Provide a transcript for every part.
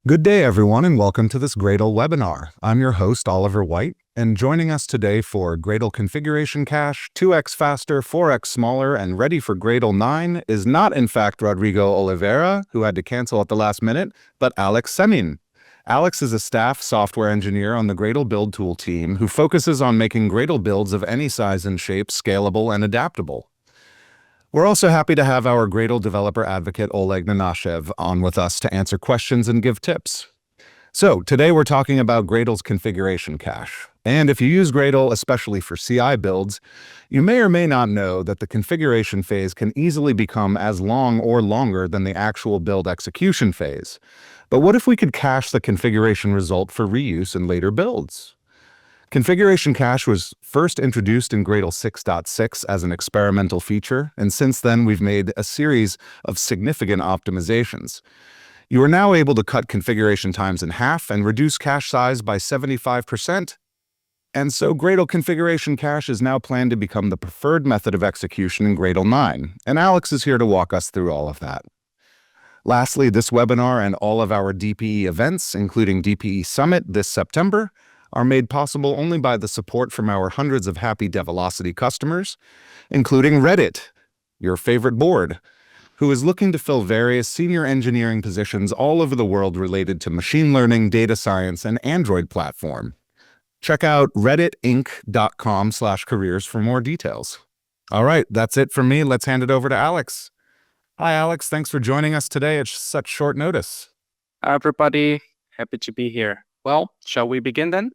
Good day, everyone, and welcome to this Gradle webinar. I'm your host, Oliver White, and joining us today for Gradle Configuration Cache, 2x faster, 4x smaller, and ready for Gradle 9 is not, in fact, Rodrigo Oliveira, who had to cancel at the last minute, but Alex Semin. Alex is a staff software engineer on the Gradle Build Tool team who focuses on making Gradle builds of any size and shape scalable and adaptable. We're also happy to have our Gradle developer advocate Oleg Nanashev on with us to answer questions and give tips. So today we're talking about Gradle's configuration cache. And if you use Gradle, especially for CI builds, you may or may not know that the configuration phase can easily become as long or longer than the actual build execution phase. But what if we could cache the configuration result for reuse in later builds? Configuration cache was first introduced in Gradle 6.6 as an experimental feature, and since then we've made a series of significant optimizations. You are now able to cut configuration times in half and reduce cache size by 75%. And so Gradle Configuration Cache is now planned to become the preferred method of execution in Gradle 9, and Alex is here to walk us through all of that. Lastly, this webinar and all of our DPE events, including DPE Summit this September, are made possible only by the support from our hundreds of happy Develocity customers, including Reddit, your favorite board, who is looking to fill various senior engineering positions all over the world related to machine learning, data science, and Android platform. Check out redditinc.com/careers for more details. All right, that's it from me. Let's hand it over to Alex. Hi, Alex. Thanks for joining us today at such short notice. Hi, everybody. Happy to be here. Well, shall we begin then?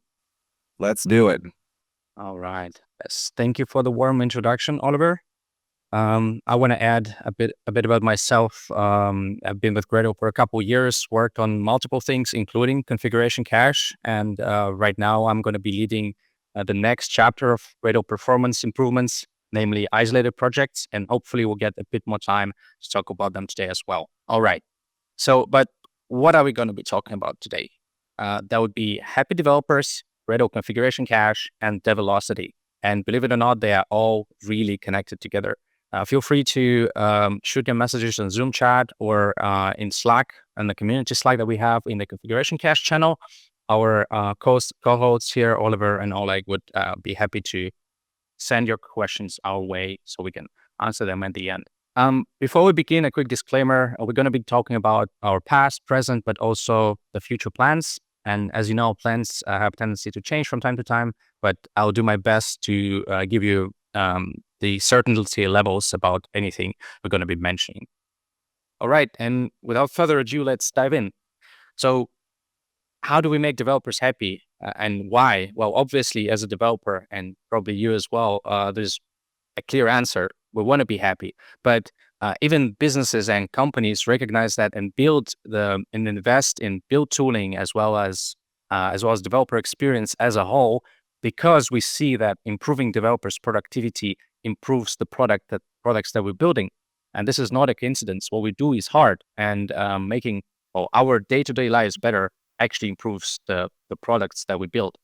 Let's do it. All right. Yes. Thank you for the warm introduction, Oliver. I want to add a bit about myself. I've been with Gradle for a couple of years, worked on multiple things, including configuration cache. And right now I'm going to be leading the next chapter of Gradle performance improvements, namely isolated projects. And hopefully we'll get a bit more time to talk about them today as well. All right. So, but what are we going to be talking about today? That would be happy developers, Gradle Configuration Cache, and Develocity. And believe it or not, they are all really connected together. Feel free to shoot your messages in Zoom chat or in Slack, and the community Slack that we have in the Configuration Cache channel. Our co-hosts here, Oliver and Oleg, would be happy to send your questions our way so we can answer them at the end. Before we begin, a quick disclaimer. We're going to be talking about our past, present, but also the future plans. And as you know, plans have a tendency to change from time to time, but I'll do my best to give you the certainty levels about anything we're going to be mentioning. All right, and without further ado, let's dive in. So how do we make developers happy and why? Well, obviously, as a developer, and probably you as well, there's a clear answer. We want to be happy, but even businesses and companies recognize that and invest in build tooling as well as developer experience as a whole, because we see that improving developers' productivity improves the products that we're building. And this is not a coincidence. What we do is hard, and making our day-to-day lives better actually improves the products that we build.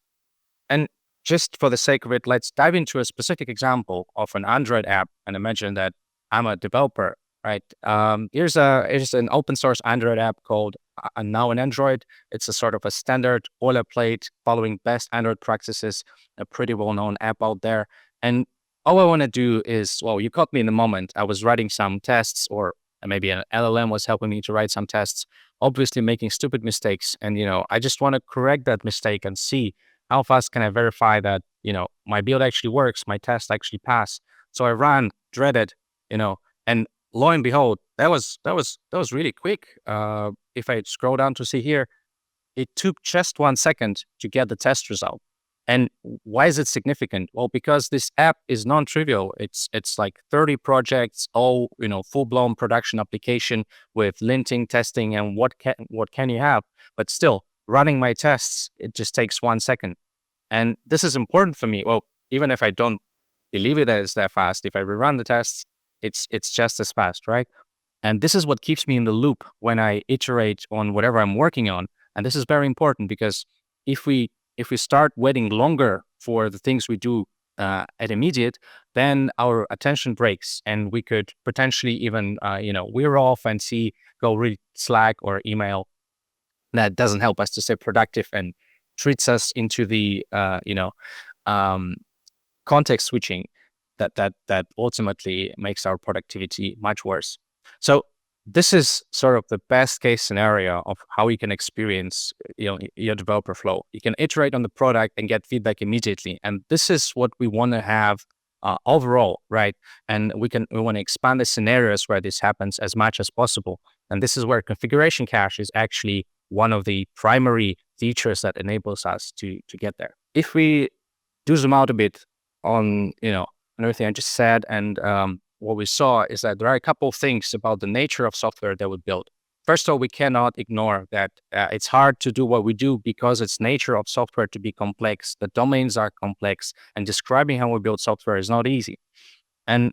And just for the sake of it, let's dive into a specific example of an Android app and imagine that I'm a developer, right? Here's an open source Android app called Now in Android. It's a sort of a standard boilerplate following best Android practices, a pretty well-known app out there. And all I want to do is, well, you caught me in the moment. I was writing some tests, or maybe an LLM was helping me to write some tests, obviously making stupid mistakes. And, I just want to correct that mistake and see how fast can I verify that, my build actually works, my test actually passed. So I ran, dreaded, and lo and behold, that was really quick. If I scroll down to see here, it took just 1 second to get the test result. And why is it significant? Well, because this app is non-trivial. It's like 30 projects, all full-blown production application with linting, testing, and what can you have? But still, running my tests, it just takes 1 second. And this is important for me. Well, even if I don't believe it is that fast, if I rerun the tests, it's just as fast, right? And this is what keeps me in the loop when I iterate on whatever I'm working on. And this is very important, because if we start waiting longer for the things we do at immediate, then our attention breaks, and we could potentially even we're off and go read Slack or email that doesn't help us to stay productive and treats us into the context switching that ultimately makes our productivity much worse. So this is sort of the best case scenario of how you can experience your developer flow. You can iterate on the product and get feedback immediately, and this is what we want to have overall, right? And we want to expand the scenarios where this happens as much as possible. And this is where configuration cache is actually one of the primary features that enables us to get there. If we do zoom out a bit on everything I just said, and what we saw is that there are a couple of things about the nature of software that we build. First of all, we cannot ignore that it's hard to do what we do because it's nature of software to be complex. The domains are complex, and describing how we build software is not easy. And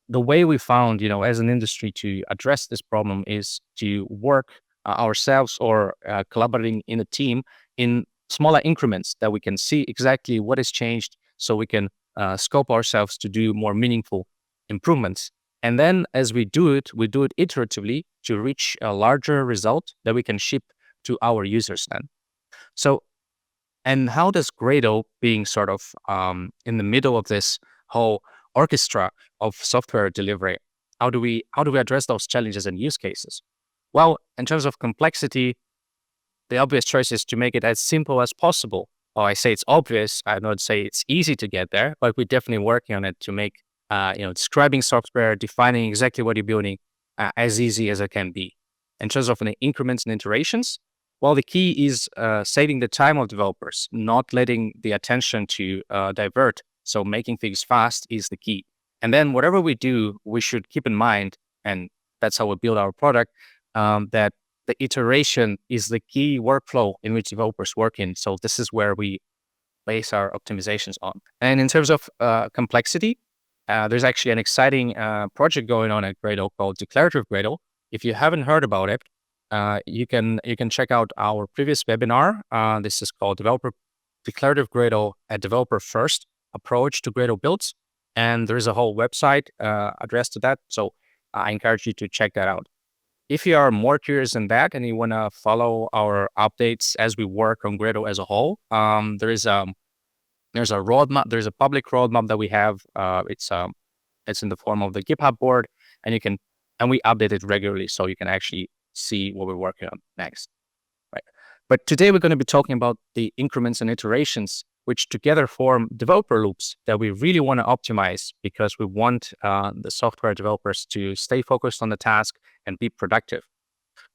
the way we found, as an industry to address this problem is to work ourselves or collaborating in a team in smaller increments that we can see exactly what has changed, so we can scope ourselves to do more meaningful improvements. And then as we do it iteratively to reach a larger result that we can ship to our users then. So, and how does Gradle, being sort of in the middle of this whole orchestra of software delivery, how do we address those challenges and use cases? Well, in terms of complexity, the obvious choice is to make it as simple as possible. Or I say it's obvious, I don't say it's easy to get there, but we're definitely working on it to make describing software, defining exactly what you're building as easy as it can be. In terms of the increments and iterations, well, the key is saving the time of developers, not letting the attention to divert. So making things fast is the key. And then whatever we do, we should keep in mind, and that's how we build our product, that the iteration is the key workflow in which developers work in. So this is where we base our optimizations on. And in terms of complexity, there's actually an exciting project going on at Gradle called Declarative Gradle. If you haven't heard about it, you can check out our previous webinar. This is called Declarative Gradle, a Developer First Approach to Gradle Builds. And there is a whole website addressed to that. So I encourage you to check that out. If you are more curious than that and you want to follow our updates as we work on Gradle as a whole, there's a roadmap. There's a public roadmap that we have. It's in the form of the GitHub board, and we update it regularly, so you can actually see what we're working on next. Right. But today we're going to be talking about the increments and iterations, which together form developer loops that we really want to optimize because we want the software developers to stay focused on the task and be productive.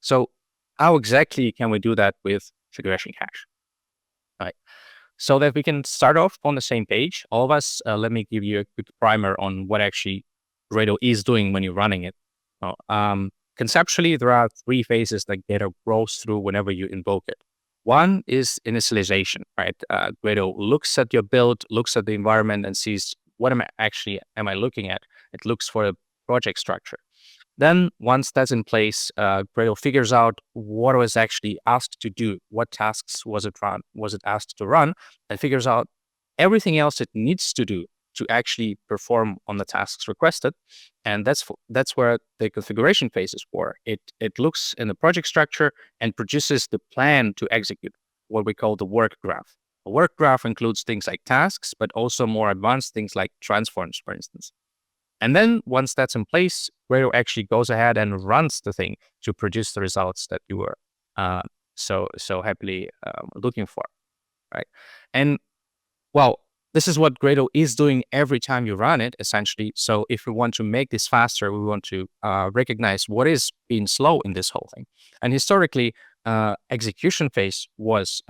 So how exactly can we do that with configuration cache? Right. So that we can start off on the same page, all of us, let me give you a quick primer on what actually Gradle is doing when you're running it. Conceptually, there are three phases that Gradle goes through whenever you invoke it. One is initialization, right? Gradle looks at your build, looks at the environment, and sees what am I looking at? It looks for a project structure. Then once that's in place, Gradle figures out what was actually asked to do, what tasks was it asked to run, and figures out everything else it needs to do to actually perform on the tasks requested. And that's where the configuration phase is for. It looks in the project structure and produces the plan to execute, what we call the work graph. A work graph includes things like tasks, but also more advanced things like transforms, for instance. And then once that's in place, Gradle actually goes ahead and runs the thing to produce the results that you were so happily looking for, right? And well, this is what Gradle is doing every time you run it, essentially. So if we want to make this faster, we want to recognize what is being slow in this whole thing. And historically, execution phase was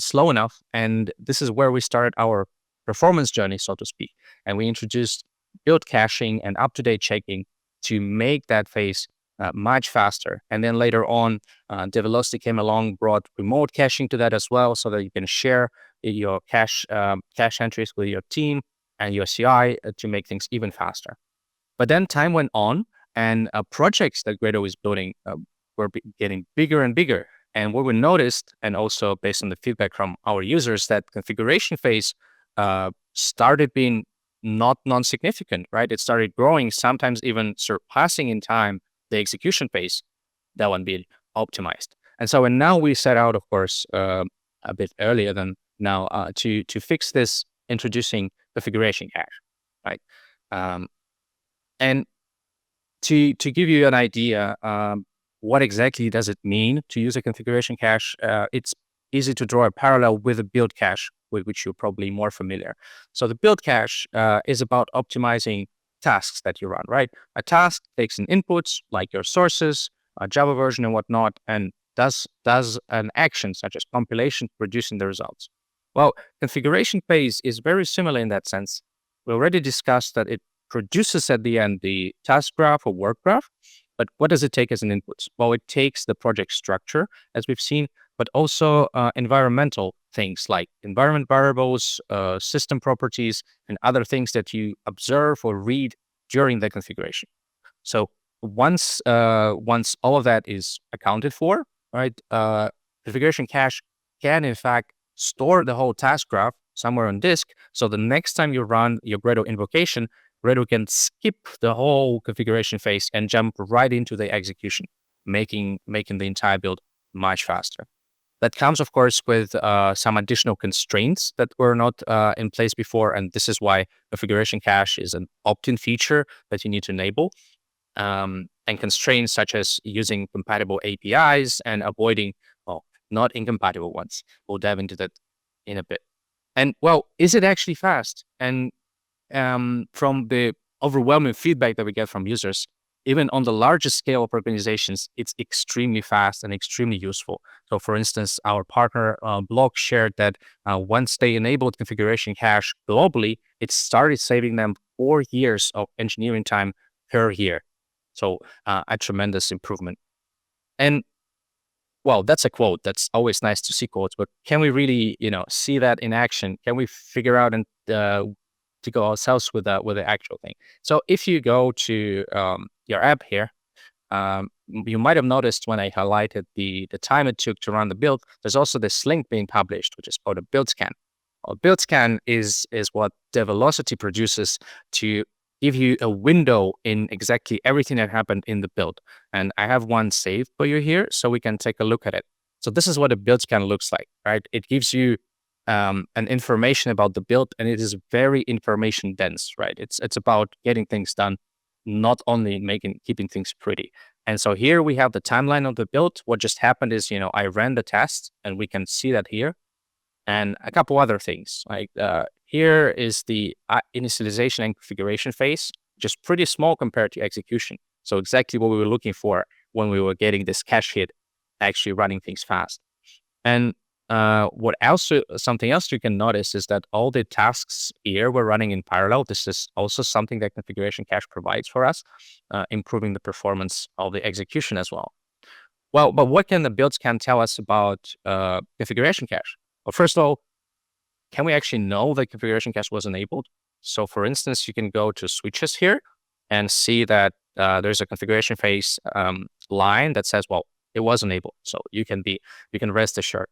slow enough, and this is where we started our performance journey, so to speak. And we introduced build caching and up-to-date checking to make that phase much faster. And then later on, Develocity came along, brought remote caching to that as well, so that you can share your cache entries with your team and your CI to make things even faster. But then time went on, and projects that Gradle is building were getting bigger and bigger. And what we noticed, and also based on the feedback from our users, that configuration phase started being not non-significant, right? It started growing, sometimes even surpassing in time the execution phase, that one being optimized. And now we set out, of course, a bit earlier than now to fix this, introducing configuration cache, right? And to give you an idea, what exactly does it mean to use a configuration cache? It's easy to draw a parallel with a build cache, with which you're probably more familiar. So the build cache is about optimizing tasks that you run, right? A task takes in inputs like your sources, a Java version and whatnot, and does an action such as compilation, producing the results. Well, configuration phase is very similar in that sense. We already discussed that it produces at the end the task graph or work graph. But what does it take as an input? Well, it takes the project structure, as we've seen, but also environmental things like environment variables, system properties, and other things that you observe or read during the configuration. So once all of that is accounted for, right, configuration cache can in fact store the whole task graph somewhere on disk. So the next time you run your Gradle invocation, Gradle can skip the whole configuration phase and jump right into the execution, making the entire build much faster. That comes, of course, with some additional constraints that were not in place before, and this is why configuration cache is an opt-in feature that you need to enable. And constraints such as using compatible APIs and avoiding, well, not incompatible ones. We'll dive into that in a bit. And well, is it actually fast? And from the overwhelming feedback that we get from users, even on the largest scale of organizations, it's extremely fast and extremely useful. So for instance, our partner blog shared that once they enabled configuration cache globally, it started saving them 4 years of engineering time per year. So a tremendous improvement. And well, that's a quote. That's always nice to see quotes, but can we really, see that in action? Can we figure out and to go ourselves with the actual thing? So if you go to your app here, you might have noticed when I highlighted the time it took to run the build, there's also this link being published, which is called a build scan. Well, build scan is what Develocity produces to give you a window in exactly everything that happened in the build. And I have one saved for you here, so we can take a look at it. So this is what a build scan looks like, right? It gives you an information about the build, and it is very information dense, right? It's about getting things done, not only keeping things pretty. And so here we have the timeline of the build. What just happened is, I ran the test, and we can see that here. And a couple other things, like here is the initialization and configuration phase, just pretty small compared to execution. So exactly what we were looking for when we were getting this cache hit, actually running things fast. And something else you can notice is that all the tasks here were running in parallel. This is also something that configuration cache provides for us, improving the performance of the execution as well. Well, but what can the build scan tell us about configuration cache? Well, first of all, can we actually know that configuration cache was enabled? So for instance, you can go to switches here and see that there's a configuration phase line that says, well, it was enabled. So you can rest assured.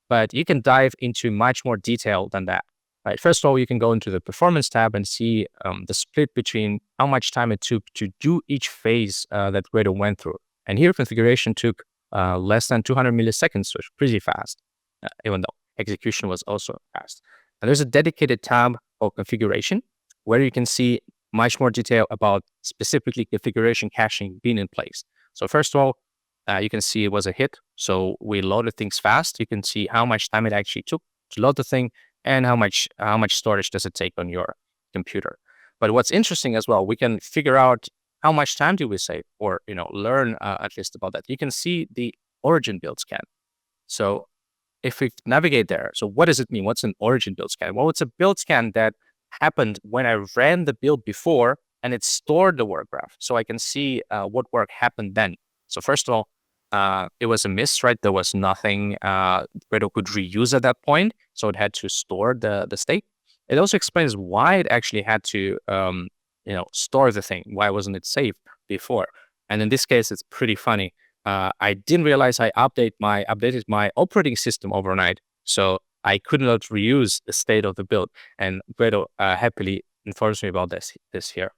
But you can dive into much more detail than that. Right. First of all, you can go into the performance tab and see the split between how much time it took to do each phase that Gradle went through. And here, configuration took less than 200 milliseconds, so it's pretty fast, even though execution was also fast. And there's a dedicated tab for configuration where you can see much more detail about specifically configuration caching being in place. So first of all, you can see it was a hit. So we loaded things fast. You can see how much time it actually took to load the thing and how much storage does it take on your computer. But what's interesting as well, we can figure out how much time do we save, or learn at least about that. You can see the origin build scan. So if we navigate there, so what does it mean? What's an origin build scan? Well, it's a build scan that happened when I ran the build before, and it stored the work graph. So I can see what work happened then. So first of all, it was a miss, right? There was nothing Gradle could reuse at that point, so it had to store the state. It also explains why it actually had to store the thing. Why wasn't it saved before? And in this case, it's pretty funny. I didn't realize I updated my operating system overnight, so I could not reuse the state of the build. And Gradle happily informs me about this here.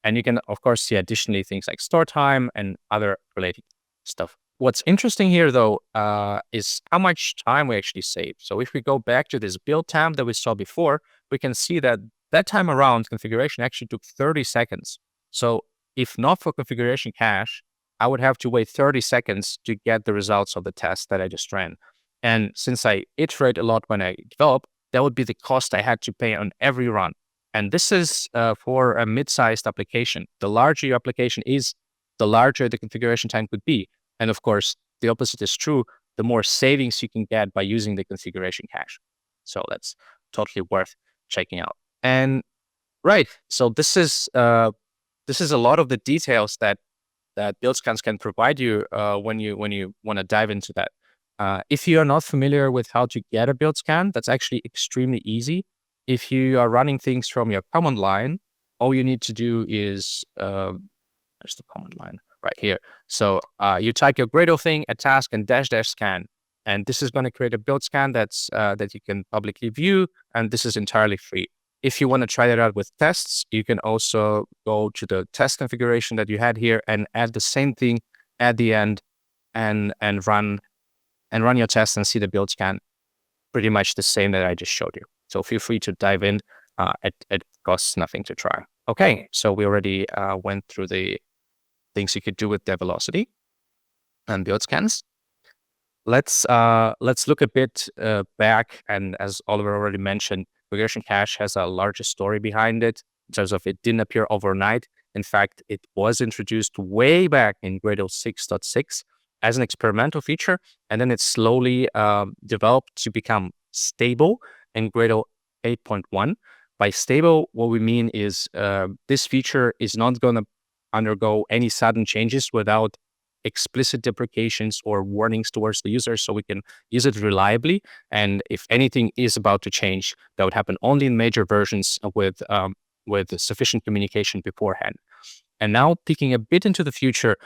And you can, of course, see additionally things like store time and other related stuff. What's interesting here, though, is how much time we actually save. So if we go back to this build time that we saw before, we can see that that time around configuration actually took 30 seconds. So if not for configuration cache, I would have to wait 30 seconds to get the results of the test that I just ran. And since I iterate a lot when I develop, that would be the cost I had to pay on every run. And this is for a mid-sized application. The larger your application is, the larger the configuration time could be. And of course, the opposite is true. The more savings you can get by using the configuration cache. So that's totally worth checking out. And right, so this is a lot of the details that build scans can provide you when you want to dive into that. If you are not familiar with how to get a build scan, that's actually extremely easy. If you are running things from your command line, all you need to do is there's the command line right here. So you type your Gradle thing, a task, and -- scan. And this is going to create a build scan that's that you can publicly view, and this is entirely free. If you want to try that out with tests, you can also go to the test configuration that you had here and add the same thing at the end and run your test and see the build scan pretty much the same that I just showed you. So feel free to dive in. It costs nothing to try. Okay, so we already went through the things you could do with the velocity and build scans. Let's look a bit back, and as Oliver already mentioned, configuration cache has a larger story behind it in terms of it didn't appear overnight. In fact, it was introduced way back in Gradle 6.6 as an experimental feature, and then it slowly developed to become stable in Gradle 8.1. By stable, what we mean is this feature is not going to undergo any sudden changes without explicit deprecations or warnings towards the user, so we can use it reliably. And if anything is about to change, that would happen only in major versions with sufficient communication beforehand. And now, peeking a bit into the future,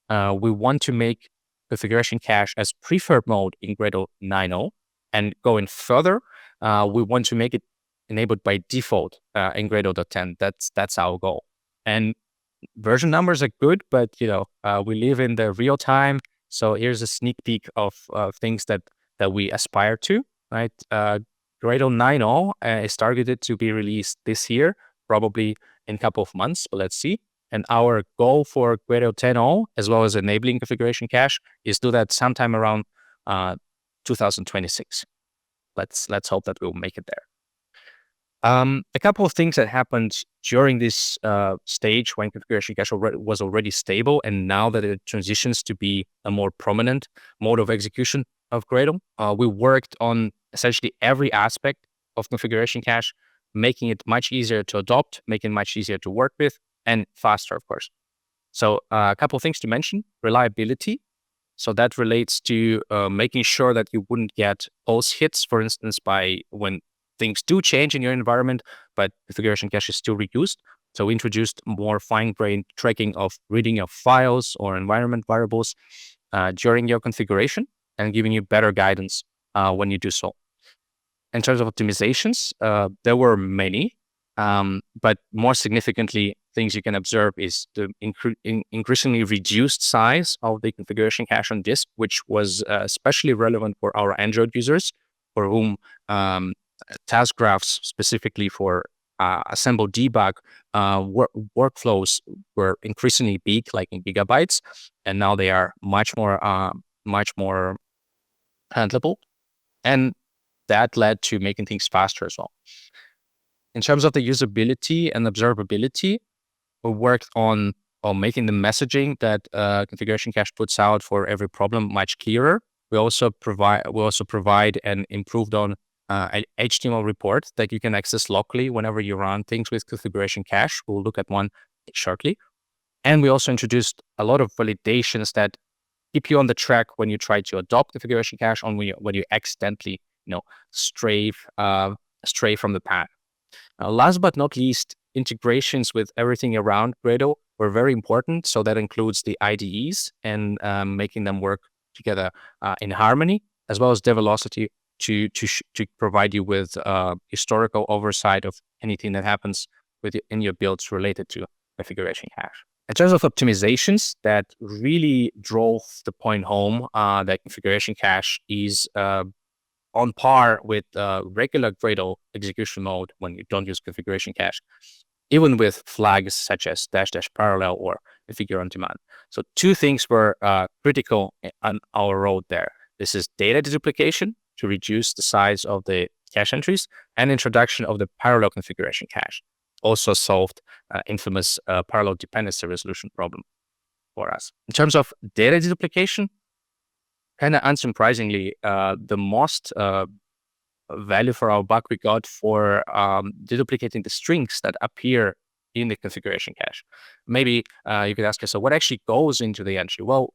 we want to make configuration cache as preferred mode in Gradle 9.0, and going further, we want to make it enabled by default in Gradle 10. That's our goal. And version numbers are good, but we live in the real time. So here's a sneak peek of things that we aspire to. Right, Gradle 9.0 is targeted to be released this year, probably in a couple of months. But let's see. And our goal for Gradle 10.0, as well as enabling configuration cache, is do that sometime around 2026. Let's hope that we'll make it there. A couple of things that happened during this stage when configuration cache was already stable, and now that it transitions to be a more prominent mode of execution of Gradle, we worked on essentially every aspect of configuration cache, making it much easier to adopt, making it much easier to work with, and faster, of course. So a couple of things to mention: reliability. So that relates to making sure that you wouldn't get false hits, for instance, by when things do change in your environment, but configuration cache is still reused. So we introduced more fine-grained tracking of reading of files or environment variables during your configuration, and giving you better guidance when you do so. In terms of optimizations, there were many, but more significantly, things you can observe is the increasingly reduced size of the configuration cache on disk, which was especially relevant for our Android users, for whom task graphs specifically for assemble debug workflows were increasingly big, like in gigabytes, and now they are much more handleable, and that led to making things faster as well. In terms of the usability and observability, we worked on making the messaging that configuration cache puts out for every problem much clearer. We also provide and improved on an HTML report that you can access locally whenever you run things with configuration cache. We'll look at one shortly. And we also introduced a lot of validations that keep you on the track when you try to adopt configuration cache, on when you accidentally stray from the path. Last but not least, integrations with everything around Gradle were very important. So that includes the IDEs and making them work together in harmony, as well as Develocity to provide you with historical oversight of anything that happens in your builds related to configuration cache. In terms of optimizations that really drove the point home, that configuration cache is on par with regular Gradle execution mode when you don't use configuration cache, even with flags such as -- parallel or configure on demand. So two things were critical on our road there. This is data deduplication to reduce the size of the cache entries, and introduction of the parallel configuration cache. Also solved infamous parallel dependency resolution problem for us. In terms of data deduplication, kind of unsurprisingly, the most value for our buck we got for deduplicating the strings that appear in the configuration cache. Maybe you could ask yourself, what actually goes into the entry? Well,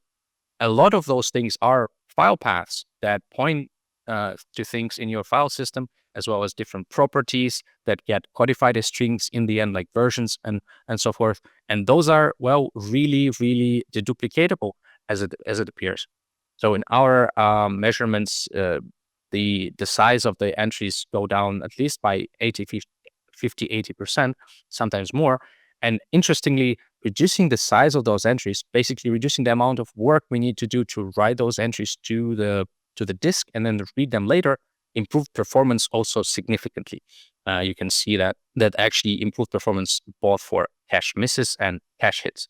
a lot of those things are file paths that point to things in your file system, as well as different properties that get codified as strings in the end, like versions and so forth. And those are, well, really, really deduplicatable as it appears. So in our measurements, the size of the entries go down at least by 80%, sometimes more. And interestingly, reducing the size of those entries, basically reducing the amount of work we need to do to write those entries to the disk and then read them later, improved performance also significantly. You can see that actually improved performance both for cache misses and cache hits.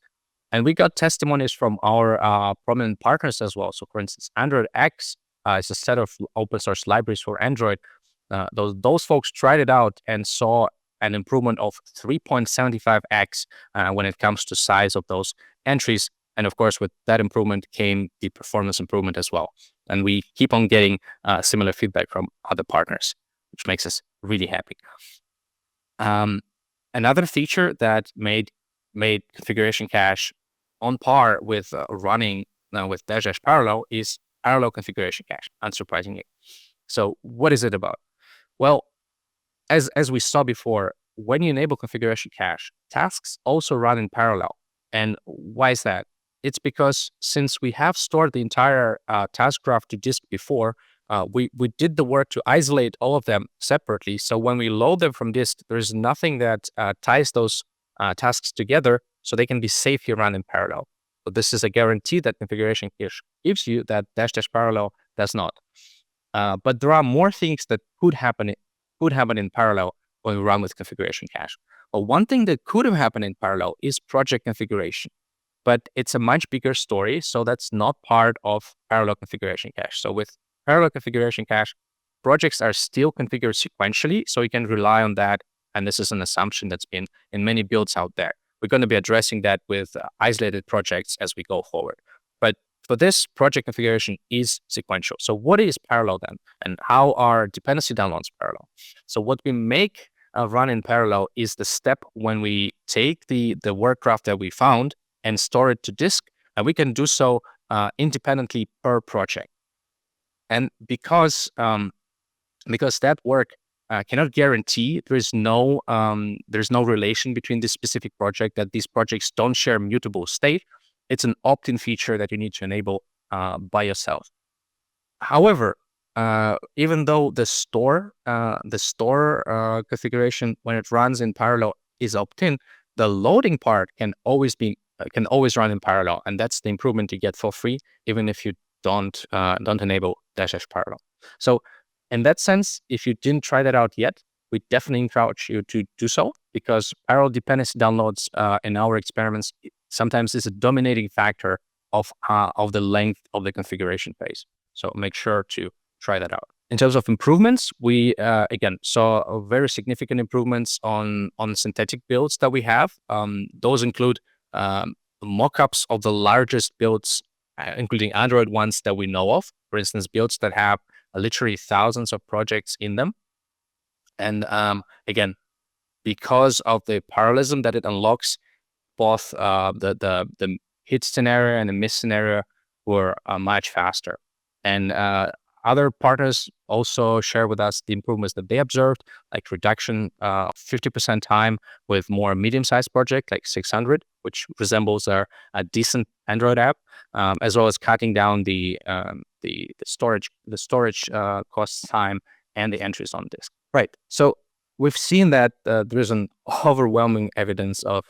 And we got testimonies from our prominent partners as well. So for instance, Android X is a set of open source libraries for Android. Those folks tried it out and saw an improvement of 3.75x when it comes to size of those entries. And of course, with that improvement came the performance improvement as well. And we keep on getting similar feedback from other partners, which makes us really happy. Another feature that made configuration cache on par with running with -- parallel is parallel configuration cache, unsurprisingly. So what is it about? Well, as we saw before, when you enable configuration cache, tasks also run in parallel. And why is that? It's because since we have stored the entire task graph to disk before, we did the work to isolate all of them separately. So when we load them from disk, there's nothing that ties those tasks together so they can be safely run in parallel. So this is a guarantee that configuration cache gives you that -- parallel does not. But there are more things that could happen in parallel when we run with configuration cache. Well, one thing that could have happened in parallel is project configuration, but it's a much bigger story. So that's not part of parallel configuration cache. So with parallel configuration cache, projects are still configured sequentially, so you can rely on that. And this is an assumption that's been in many builds out there. We're going to be addressing that with isolated projects as we go forward. But for this, project configuration is sequential. So what is parallel then? And how are dependency downloads parallel? So what we make run in parallel is the step when we take the work graph that we found and store it to disk, and we can do so independently per project. And because that work cannot guarantee there's no relation between this specific project, that these projects don't share mutable state, it's an opt-in feature that you need to enable by yourself. However, even though the store configuration when it runs in parallel is opt-in, the loading part can always run in parallel, and that's the improvement you get for free, even if you don't enable -- parallel. So in that sense, if you didn't try that out yet, we definitely encourage you to do so, because parallel dependency downloads in our experiments sometimes is a dominating factor of the length of the configuration phase. So make sure to try that out. In terms of improvements, we again saw very significant improvements on synthetic builds that we have. Those include mockups of the largest builds, including Android ones that we know of. For instance, builds that have literally thousands of projects in them. And again, because of the parallelism that it unlocks, both the hit scenario and the miss scenario were much faster. And other partners also share with us the improvements that they observed, like reduction 50% time with more medium-sized project, like 600, which resembles a decent Android app, as well as cutting down the storage cost time and the entries on disk. Right. So we've seen that there is an overwhelming evidence of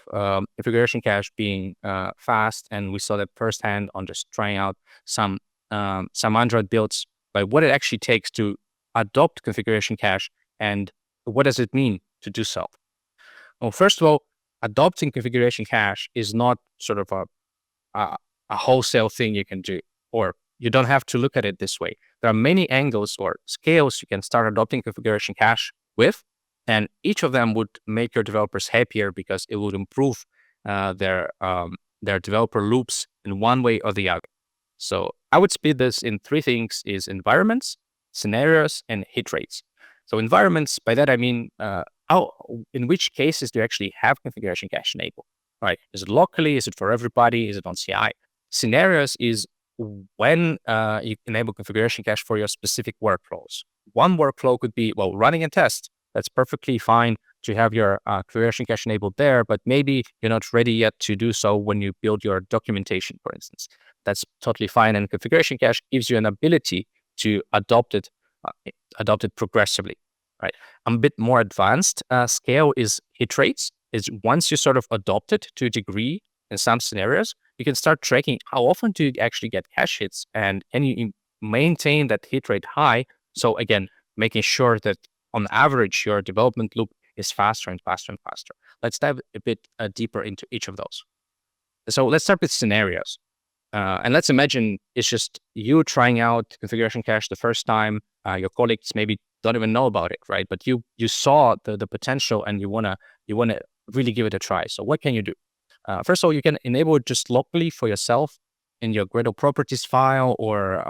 configuration cache being fast, and we saw that firsthand on just trying out some Android builds, but what it actually takes to adopt configuration cache and what does it mean to do so. Well, first of all, adopting configuration cache is not sort of a wholesale thing you can do, or you don't have to look at it this way. There are many angles or scales you can start adopting configuration cache with, and each of them would make your developers happier because it would improve their developer loops in one way or the other. So I would split this in three things: is environments, scenarios, and hit rates. So environments, by that I mean in which cases do you actually have configuration cache enabled? Right? Is it locally? Is it for everybody? Is it on CI? Scenarios is when you enable configuration cache for your specific workflows. One workflow could be, well, running a test. That's perfectly fine to have your configuration cache enabled there, but maybe you're not ready yet to do so when you build your documentation, for instance. That's totally fine. And configuration cache gives you an ability to adopt it progressively, right? A bit more advanced scale is hit rates. Is once you sort of adopt it to a degree in some scenarios, you can start tracking how often do you actually get cache hits, and can you maintain that hit rate high? So again, making sure that on average your development loop is faster and faster and faster. Let's dive a bit deeper into each of those. So let's start with scenarios. And let's imagine it's just you trying out configuration cache the first time. Your colleagues maybe don't even know about it, right? But you saw the potential and you wanna really give it a try. So what can you do? First of all, you can enable it just locally for yourself in your Gradle properties file, or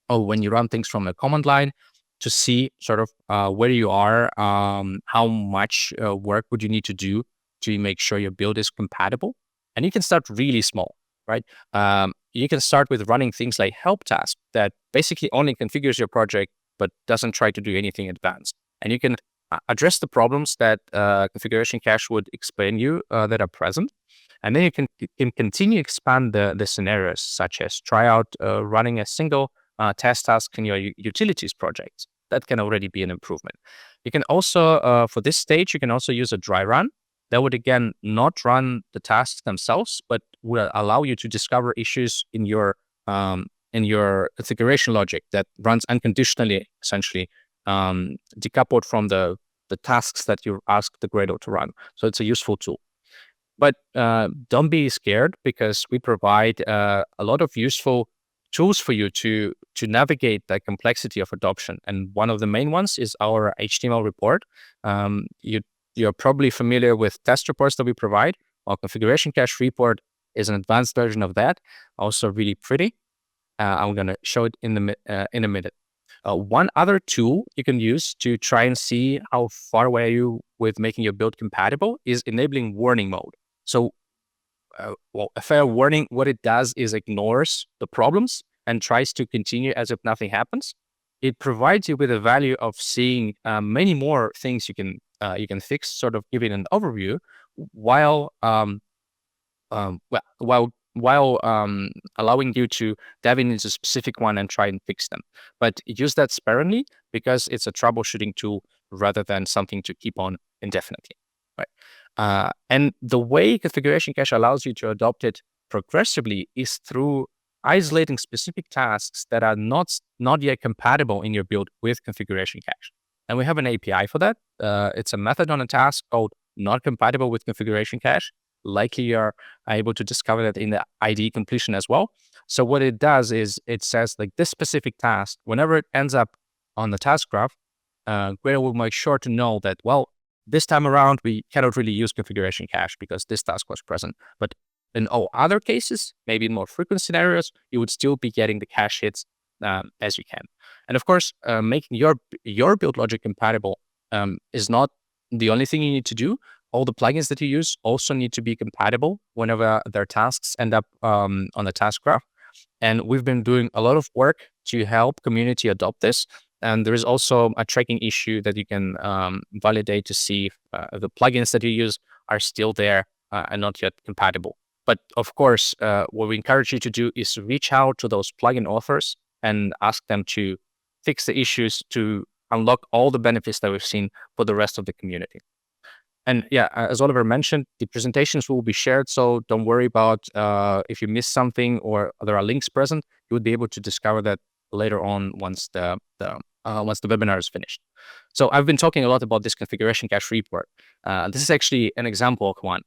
when you run things from a command line to see sort of where you are, how much work would you need to do to make sure your build is compatible. And you can start really small, right? You can start with running things like help task that basically only configures your project, but doesn't try to do anything advanced. And you can address the problems that configuration cache would explain you that are present. And then you can continue expand the scenarios, such as try out running a single test task in your utilities projects. That can already be an improvement. You can also, for this stage, you can also use a dry run. That would, again, not run the tasks themselves, but will allow you to discover issues in your configuration logic that runs unconditionally, essentially, decoupled from the tasks that you ask the Gradle to run. So it's a useful tool. But don't be scared, because we provide a lot of useful tools for you to navigate the complexity of adoption. And one of the main ones is our HTML report. You're probably familiar with test reports that we provide. Our configuration cache report is an advanced version of that, also really pretty. I'm going to show it in a minute. One other tool you can use to try and see how far away are you with making your build compatible is enabling warning mode. So, a fair warning, what it does is ignores the problems and tries to continue as if nothing happens. It provides you with a value of seeing many more things you can fix, sort of giving an overview, while allowing you to dive into a specific one and try and fix them. But use that sparingly, because it's a troubleshooting tool rather than something to keep on indefinitely, right? And the way configuration cache allows you to adopt it progressively is through isolating specific tasks that are not yet compatible in your build with configuration cache. And we have an API for that. It's a method on a task called not compatible with configuration cache. Likely you're able to discover that in the IDE completion as well. So what it does is it says, like, this specific task, whenever it ends up on the task graph, Gradle will make sure to know that, well, this time around, we cannot really use configuration cache because this task was present. But in all other cases, maybe in more frequent scenarios, you would still be getting the cache hits as you can. And of course, making your build logic compatible is not the only thing you need to do. All the plugins that you use also need to be compatible whenever their tasks end up on the task graph. And we've been doing a lot of work to help community adopt this. And there is also a tracking issue that you can validate to see if the plugins that you use are still there and not yet compatible. But of course, what we encourage you to do is reach out to those plugin authors and ask them to fix the issues to unlock all the benefits that we've seen for the rest of the community. And yeah, as Oliver mentioned, the presentations will be shared. So don't worry about if you miss something or there are links present. You would be able to discover that later on once the webinar is finished. So I've been talking a lot about this configuration cache report. This is actually an example of one.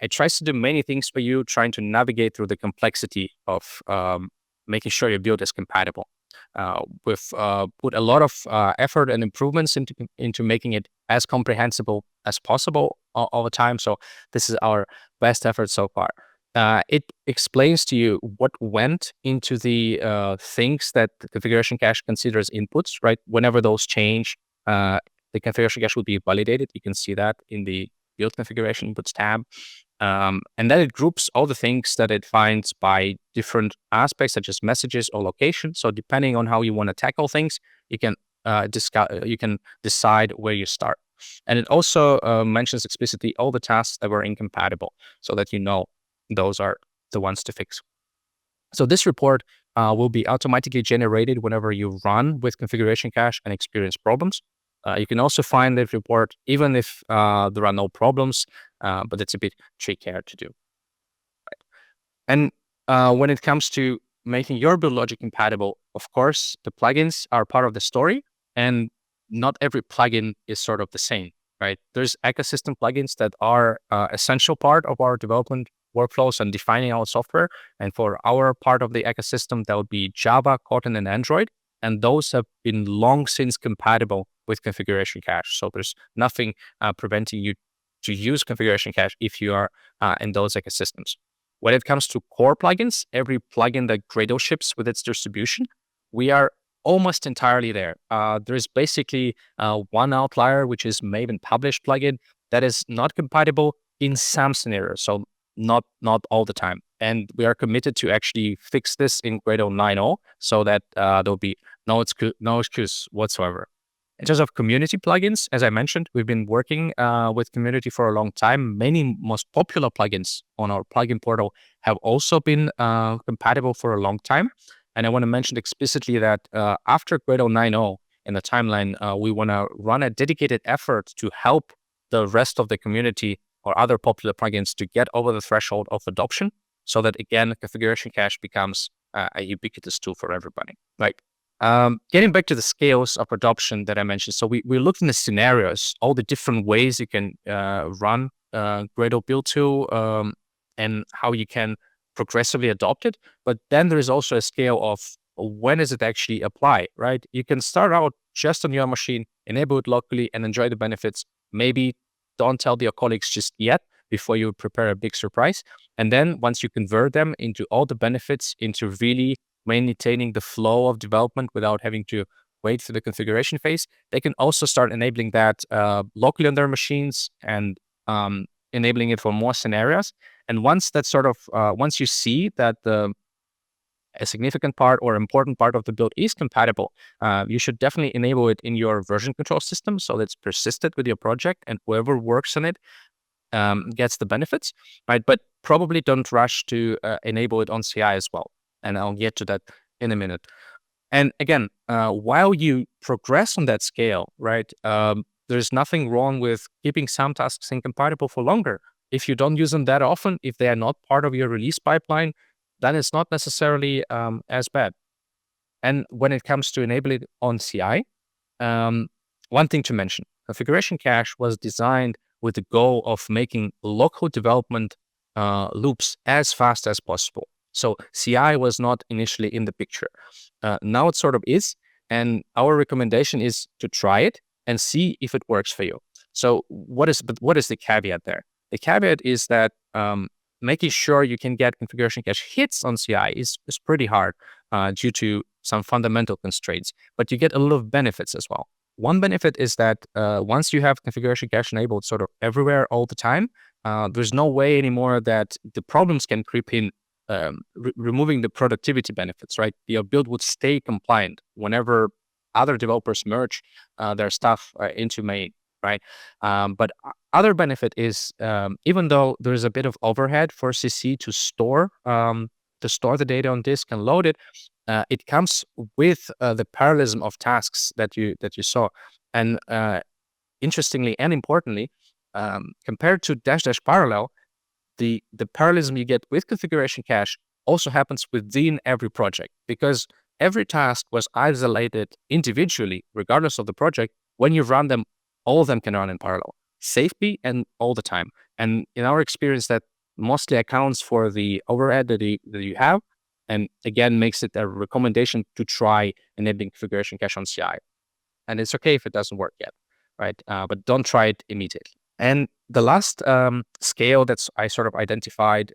It tries to do many things for you, trying to navigate through the complexity of making sure your build is compatible. We've put a lot of effort and improvements into making it as comprehensible as possible all the time. So this is our best effort so far. It explains to you what went into the things that the configuration cache considers inputs, right? Whenever those change, the configuration cache will be validated. You can see that in the build configuration inputs tab. And then it groups all the things that it finds by different aspects, such as messages or location. So depending on how you want to tackle things, you can decide where you start. And it also mentions explicitly all the tasks that were incompatible, so that you know those are the ones to fix. So this report will be automatically generated whenever you run with configuration cache and experience problems. You can also find the report even if there are no problems, but it's a bit trickier to do. And when it comes to making your build logic compatible, of course, the plugins are part of the story, and not every plugin is sort of the same, right? There's ecosystem plugins that are essential part of our development workflows and defining our software. And for our part of the ecosystem, that would be Java, Kotlin, and Android. And those have been long since compatible with configuration cache. So there's nothing preventing you to use configuration cache if you are in those ecosystems. When it comes to core plugins, every plugin that Gradle ships with its distribution, we are almost entirely there. There's basically one outlier, which is Maven published plugin that is not compatible in some scenarios. So not all the time. And we are committed to actually fix this in Gradle 9.0 so that there'll be no excuse whatsoever. In terms of community plugins, as I mentioned, we've been working with community for a long time. Many most popular plugins on our plugin portal have also been compatible for a long time. And I want to mention explicitly that after Gradle 9.0 in the timeline, we want to run a dedicated effort to help the rest of the community or other popular plugins to get over the threshold of adoption, so that, again, configuration cache becomes a ubiquitous tool for everybody. Right. Getting back to the scales of adoption that I mentioned. So we looked in the scenarios, all the different ways you can run Gradle Build Tool and how you can progressively adopt it. But then there is also a scale of when does it actually apply, right? You can start out just on your machine, enable it locally, and enjoy the benefits. Maybe don't tell your colleagues just yet before you prepare a big surprise. And then once you convert them into all the benefits, into really maintaining the flow of development without having to wait for the configuration phase, they can also start enabling that locally on their machines and enabling it for more scenarios. And once that once you see that a significant part or important part of the build is compatible, you should definitely enable it in your version control system so that it's persisted with your project and whoever works on it gets the benefits, right? But probably don't rush to enable it on CI as well. And I'll get to that in a minute. And again, while you progress on that scale, right, there's nothing wrong with keeping some tasks incompatible for longer. If you don't use them that often, if they are not part of your release pipeline, then it's not necessarily as bad. And when it comes to enabling it on CI, one thing to mention, configuration cache was designed with the goal of making local development loops as fast as possible. So CI was not initially in the picture. Now it sort of is. And our recommendation is to try it and see if it works for you. So what is the caveat there? The caveat is that making sure you can get configuration cache hits on CI is pretty hard due to some fundamental constraints, but you get a lot of benefits as well. One benefit is that once you have configuration cache enabled sort of everywhere all the time, there's no way anymore that the problems can creep in, removing the productivity benefits, right? Your build would stay compliant whenever other developers merge their stuff into main, right? But other benefit is even though there is a bit of overhead for CC to store the data on disk and load it, it comes with the parallelism of tasks that you saw. And interestingly and importantly, compared to dash parallel, the parallelism you get with configuration cache also happens within every project, because every task was isolated individually, regardless of the project. When you run them, all of them can run in parallel, safely and all the time. And in our experience, that mostly accounts for the overhead that you have, and again, makes it a recommendation to try enabling configuration cache on CI. And it's okay if it doesn't work yet, right? But don't try it immediately. And the last scale that's I sort of identified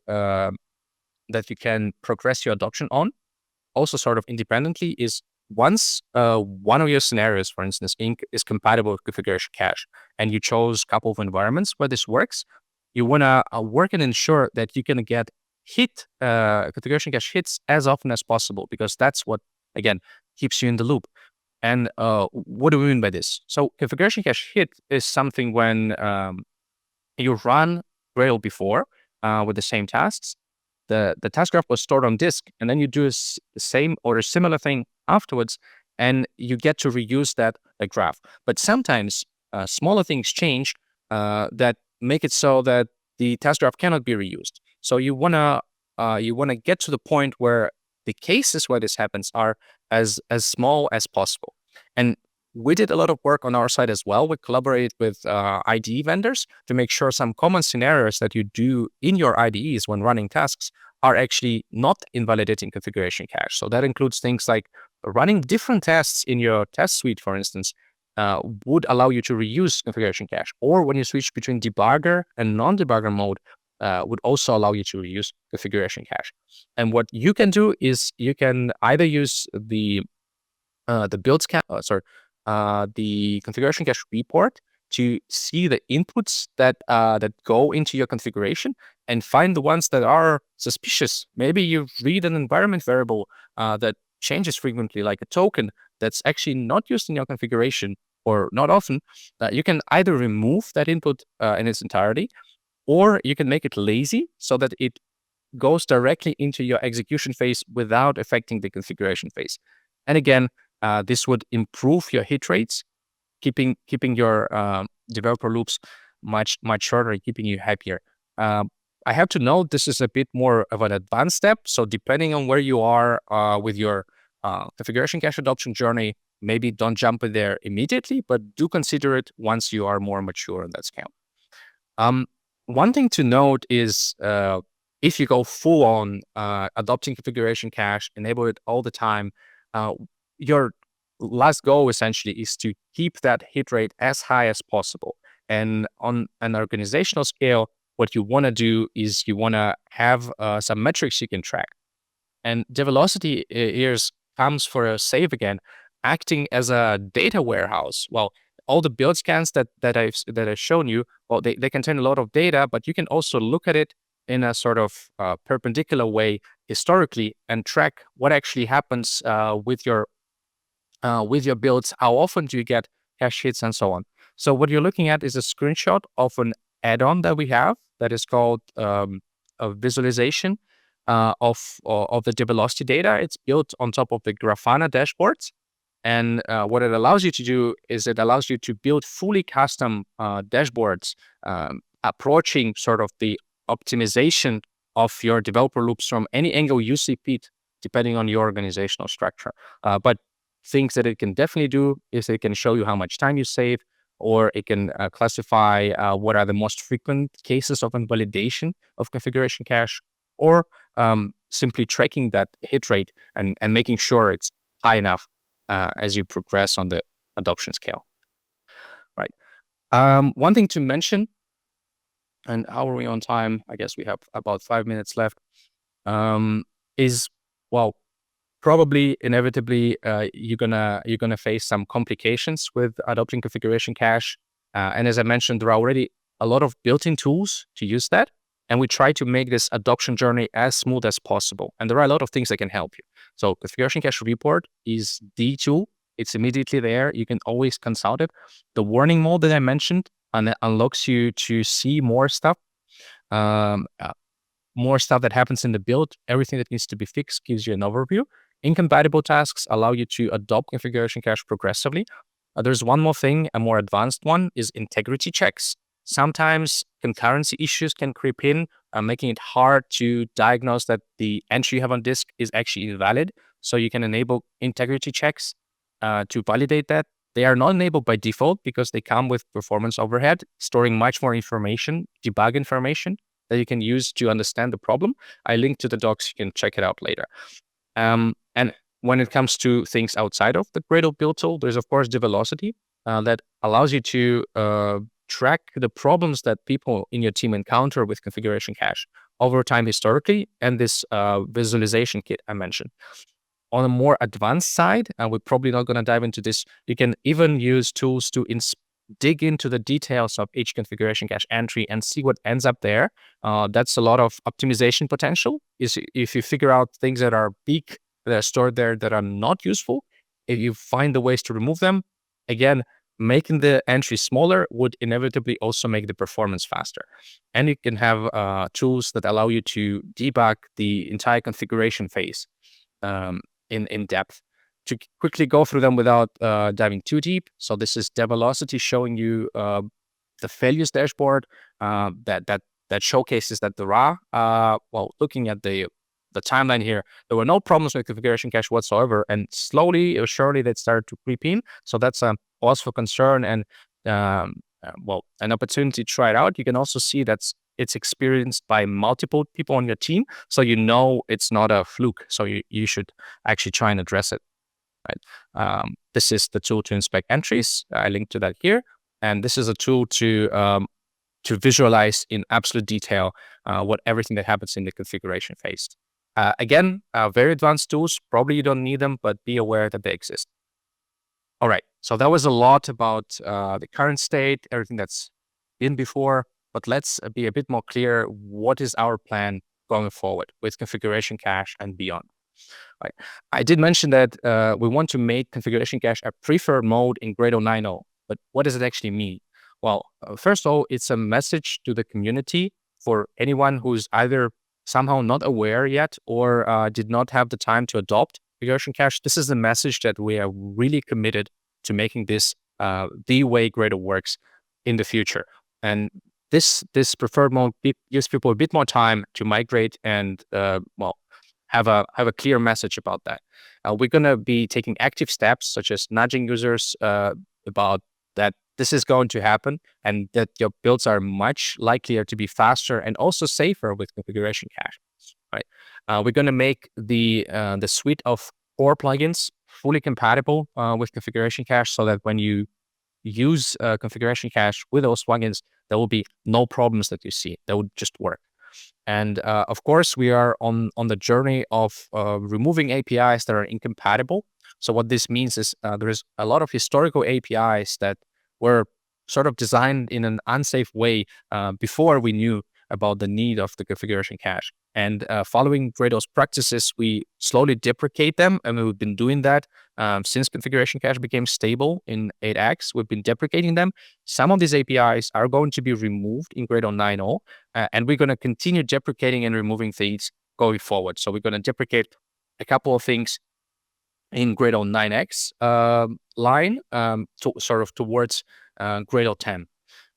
that you can progress your adoption on, also sort of independently, is once one of your scenarios, for instance, is compatible with configuration cache, and you chose a couple of environments where this works, you want to work and ensure that you can get configuration cache hits as often as possible, because that's what, again, keeps you in the loop. And what do we mean by this? So configuration cache hit is something when you run Gradle before with the same tasks. The task graph was stored on disk, and then you do the same or a similar thing afterwards, and you get to reuse that graph. But sometimes smaller things change that make it so that the task graph cannot be reused. So you wanna get to the point where the cases where this happens are as small as possible. And we did a lot of work on our side as well. We collaborate with IDE vendors to make sure some common scenarios that you do in your IDEs when running tasks are actually not invalidating configuration cache. So that includes things like running different tests in your test suite, for instance, would allow you to reuse configuration cache. Or when you switch between debugger and non-debugger mode, would also allow you to reuse configuration cache. And what you can do is you can either use the the configuration cache report to see the inputs that go into your configuration and find the ones that are suspicious. Maybe you read an environment variable that changes frequently, like a token that's actually not used in your configuration or not often. You can either remove that input in its entirety, or you can make it lazy so that it goes directly into your execution phase without affecting the configuration phase. And again, this would improve your hit rates, keeping your developer loops much shorter, keeping you happier. I have to note this is a bit more of an advanced step. So depending on where you are with your configuration cache adoption journey, maybe don't jump in there immediately, but do consider it once you are more mature in that scale. One thing to note is if you go full on adopting configuration cache, enable it all the time, your last goal essentially is to keep that hit rate as high as possible. And on an organizational scale, what you want to do is you want to have some metrics you can track. And Develocity here comes for a save again, acting as a data warehouse. Well, all the build scans that I've shown you, well, they contain a lot of data, but you can also look at it in a sort of perpendicular way historically and track what actually happens with your builds. How often do you get cache hits and so on? So what you're looking at is a screenshot of an add-on that we have that is called a visualization of the Develocity data. It's built on top of the Grafana dashboards. And what it allows you to do is it allows you to build fully custom dashboards, approaching sort of the optimization of your developer loops from any angle you see fit, depending on your organizational structure. But things that it can definitely do is it can show you how much time you save, or it can classify what are the most frequent cases of invalidation of configuration cache, or simply tracking that hit rate and making sure it's high enough as you progress on the adoption scale. Right. One thing to mention, and how are we on time? I guess we have about 5 minutes left. Is, well, probably inevitably you're gonna face some complications with adopting configuration cache. And as I mentioned, there are already a lot of built-in tools to use that. And we try to make this adoption journey as smooth as possible. And there are a lot of things that can help you. So configuration cache report is the tool. It's immediately there. You can always consult it. The warning mode that I mentioned unlocks you to see more stuff. More stuff that happens in the build. Everything that needs to be fixed gives you an overview. Incompatible tasks allow you to adopt configuration cache progressively. There's one more thing, a more advanced one, is integrity checks. Sometimes concurrency issues can creep in, making it hard to diagnose that the entry you have on disk is actually invalid. So you can enable integrity checks to validate that. They are not enabled by default because they come with performance overhead, storing much more information, debug information that you can use to understand the problem. I linked to the docs, you can check it out later. And when it comes to things outside of the Gradle Build Tool, there's of course the velocity that allows you to track the problems that people in your team encounter with configuration cache over time historically, and this visualization kit I mentioned. On a more advanced side, and we're probably not going to dive into this, you can even use tools to dig into the details of each configuration cache entry and see what ends up there. That's a lot of optimization potential. Is if you figure out things that are big, that are stored there, that are not useful, if you find the ways to remove them, again, making the entry smaller would inevitably also make the performance faster. And you can have tools that allow you to debug the entire configuration phase in depth. To quickly go through them without diving too deep. So this is develocity showing you the failures dashboard that showcases that there are, well, looking at the timeline here, there were no problems with configuration cache whatsoever, and slowly or surely that started to creep in. So that's a cause for concern and well, an opportunity to try it out. You can also see that's it's experienced by multiple people on your team, so you know it's not a fluke. So you should actually try and address it. Right. This is the tool to inspect entries. I linked to that here, and this is a tool to visualize in absolute detail what everything that happens in the configuration phase. Again, very advanced tools. Probably you don't need them, but be aware that they exist. All right. So that was a lot about the current state, everything that's been before. But let's be a bit more clear. What is our plan going forward with configuration cache and beyond? Right. I did mention that we want to make configuration cache a preferred mode in Gradle 9.0, but what does it actually mean? Well, first of all, it's a message to the community for anyone who's either somehow not aware yet or did not have the time to adopt configuration cache. This is a message that we are really committed to making this the way Gradle works in the future. And this preferred mode gives people a bit more time to migrate and well, have a clear message about that. We're going to be taking active steps, such as nudging users about that this is going to happen and that your builds are much likelier to be faster and also safer with configuration cache. Right? We're going to make the suite of core plugins fully compatible with configuration cache, so that when you use configuration cache with those plugins, there will be no problems that you see. They would just work. And of course, we are on the journey of removing APIs that are incompatible. So what this means is there is a lot of historical APIs that were sort of designed in an unsafe way before we knew about the need of the configuration cache. And following Gradle's practices, we slowly deprecate them. And we've been doing that since configuration cache became stable in 8x. We've been deprecating them. Some of these APIs are going to be removed in Gradle 9.0, and we're going to continue deprecating and removing things going forward. So we're going to deprecate a couple of things in Gradle 9x line sort of towards Gradle 10.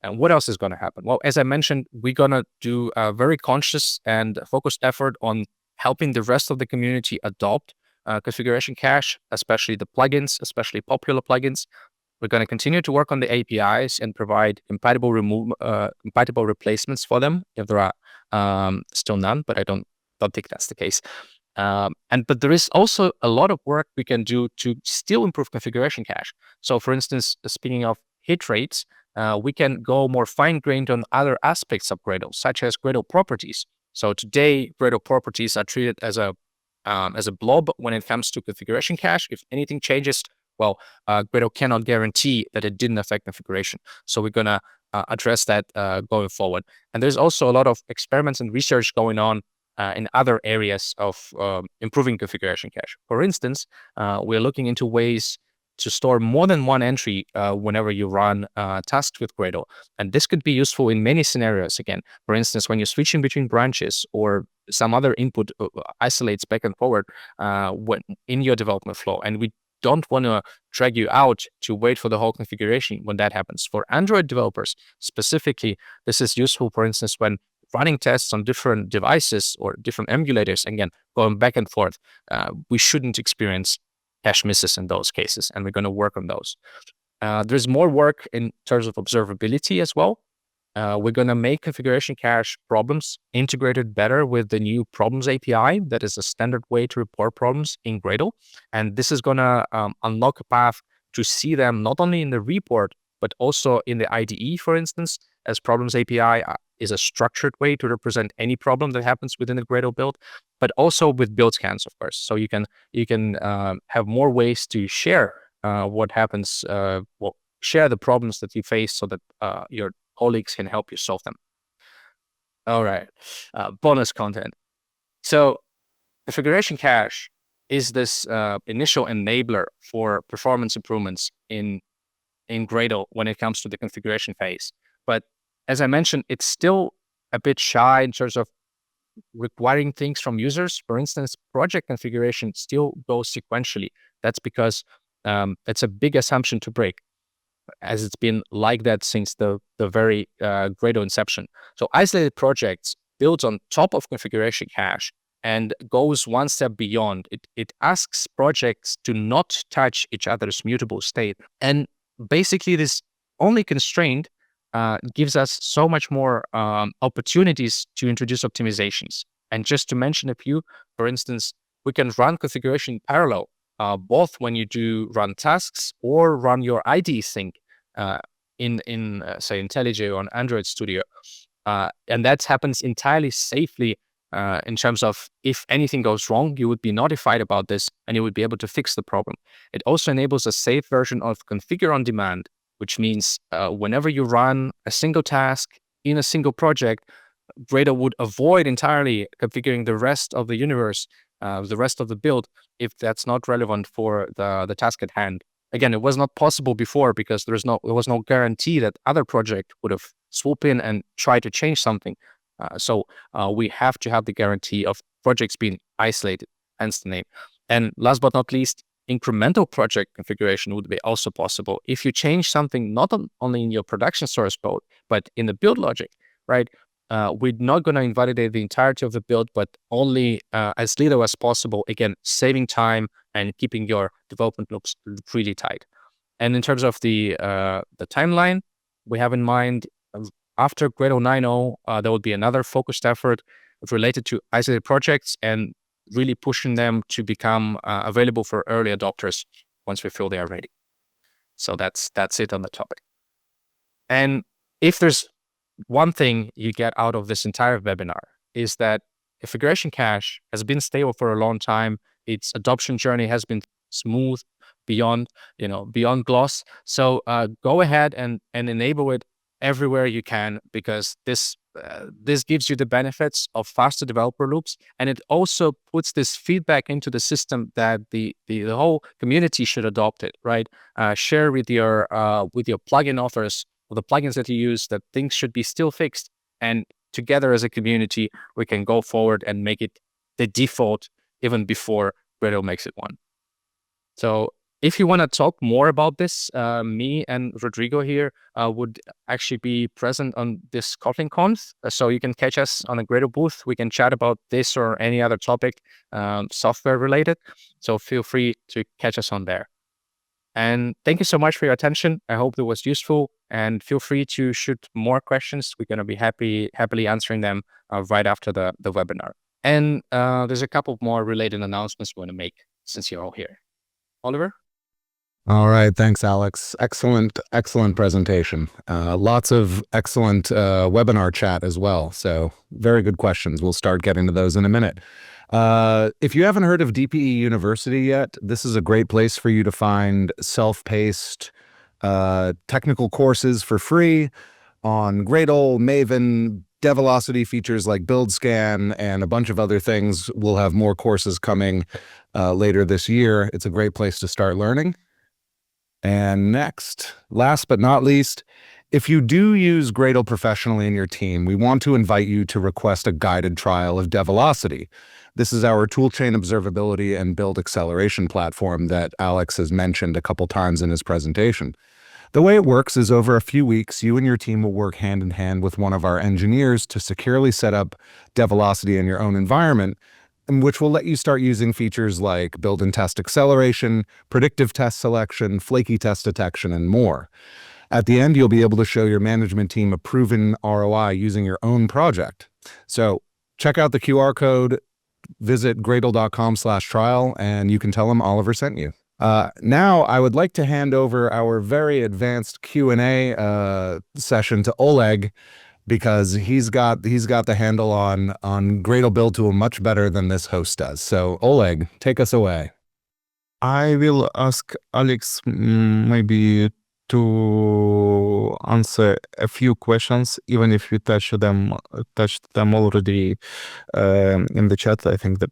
And what else is going to happen? Well, as I mentioned, we're going to do a very conscious and focused effort on helping the rest of the community adopt configuration cache, especially the plugins, especially popular plugins. We're going to continue to work on the APIs and provide compatible replacements for them if there are still none, but I don't think that's the case. But there is also a lot of work we can do to still improve configuration cache. So, for instance, speaking of hit rates, we can go more fine-grained on other aspects of Gradle, such as Gradle properties. So today, Gradle properties are treated as a blob when it comes to configuration cache. If anything changes, well, Gradle cannot guarantee that it didn't affect configuration. So we're gonna address that going forward. And there's also a lot of experiments and research going on in other areas of improving configuration cache. For instance, we're looking into ways to store more than one entry whenever you run tasks with Gradle. And this could be useful in many scenarios. Again, for instance, when you're switching between branches or some other input isolates back and forward when in your development flow. And we don't want to drag you out to wait for the whole configuration when that happens. For Android developers specifically, this is useful, for instance, when running tests on different devices or different emulators, again, going back and forth. We shouldn't experience cache misses in those cases, and we're going to work on those. There's more work in terms of observability as well. We're going to make configuration cache problems integrated better with the new problems API. That is a standard way to report problems in Gradle. And this is going to unlock a path to see them not only in the report, but also in the IDE, for instance, as problems API is a structured way to represent any problem that happens within the Gradle build, but also with build scans, of course. So you can have more ways to share what happens, share the problems that you face so that your colleagues can help you solve them. All right, bonus content. So configuration cache is this initial enabler for performance improvements in Gradle when it comes to the configuration phase. But as I mentioned, it's still a bit shy in terms of requiring things from users. For instance, project configuration still goes sequentially. That's because it's a big assumption to break, as it's been like that since the very Gradle inception. So isolated projects builds on top of configuration cache and goes one step beyond. It asks projects to not touch each other's mutable state. And basically this only constraint gives us so much more opportunities to introduce optimizations. And just to mention a few, for instance, we can run configuration in parallel, both when you do run tasks or run your IDE sync in say IntelliJ or on Android Studio. And that happens entirely safely in terms of if anything goes wrong, you would be notified about this and you would be able to fix the problem. It also enables a safe version of configure on demand, which means whenever you run a single task in a single project, Gradle would avoid entirely configuring the rest of the universe, the rest of the build, if that's not relevant for the task at hand. Again, it was not possible before because there was no guarantee that other project would have swooped in and tried to change something. So we have to have the guarantee of projects being isolated, hence the name. And last but not least, incremental project configuration would be also possible. If you change something not only in your production source code, but in the build logic, right? We're not going to invalidate the entirety of the build, but only as little as possible, again, saving time and keeping your development loops really tight. And in terms of the timeline, we have in mind after Gradle 9.0, there will be another focused effort related to isolated projects and really pushing them to become available for early adopters once we feel they are ready. So that's it on the topic. And if there's one thing you get out of this entire webinar is that configuration cache has been stable for a long time. Its adoption journey has been smooth beyond gloss. So go ahead and enable it everywhere you can, because this gives you the benefits of faster developer loops, and it also puts this feedback into the system that the whole community should adopt it, right? Share with your plugin authors or the plugins that you use that things should be still fixed, and together as a community we can go forward and make it the default even before Gradle makes it one. So if you want to talk more about this, me and Rodrigo here would actually be present on this Kotlin Conf. So you can catch us on a Gradle booth. We can chat about this or any other topic, software related. So feel free to catch us on there. And thank you so much for your attention. I hope it was useful, and feel free to shoot more questions. We're going to be happily answering them right after the webinar. And there's a couple more related announcements we want to make since you're all here. Oliver? All right. Thanks, Alex. Excellent presentation. Lots of excellent webinar chat as well. So very good questions. We'll start getting to those in a minute. If you haven't heard of DPE University yet, this is a great place for you to find self-paced technical courses for free on Gradle, Maven, Develocity features like Build Scan, and a bunch of other things. We'll have more courses coming later this year. It's a great place to start learning. And next, last but not least, if you do use Gradle professionally in your team, we want to invite you to request a guided trial of Develocity. This is our toolchain observability and build acceleration platform that Alex has mentioned a couple times in his presentation. The way it works is over a few weeks, you and your team will work hand in hand with one of our engineers to securely set up Develocity in your own environment, which will let you start using features like build and test acceleration, predictive test selection, flaky test detection, and more. At the end, you'll be able to show your management team a proven ROI using your own project. So check out the QR code, visit gradle.com/trial, and you can tell them Oliver sent you. Now, I would like to hand over our very advanced Q&A session to Oleg, because he's got the handle on Gradle Build Tool much better than this host does. So Oleg, take us away. I will ask Alex maybe to answer a few questions, even if you touched them already in the chat. I think that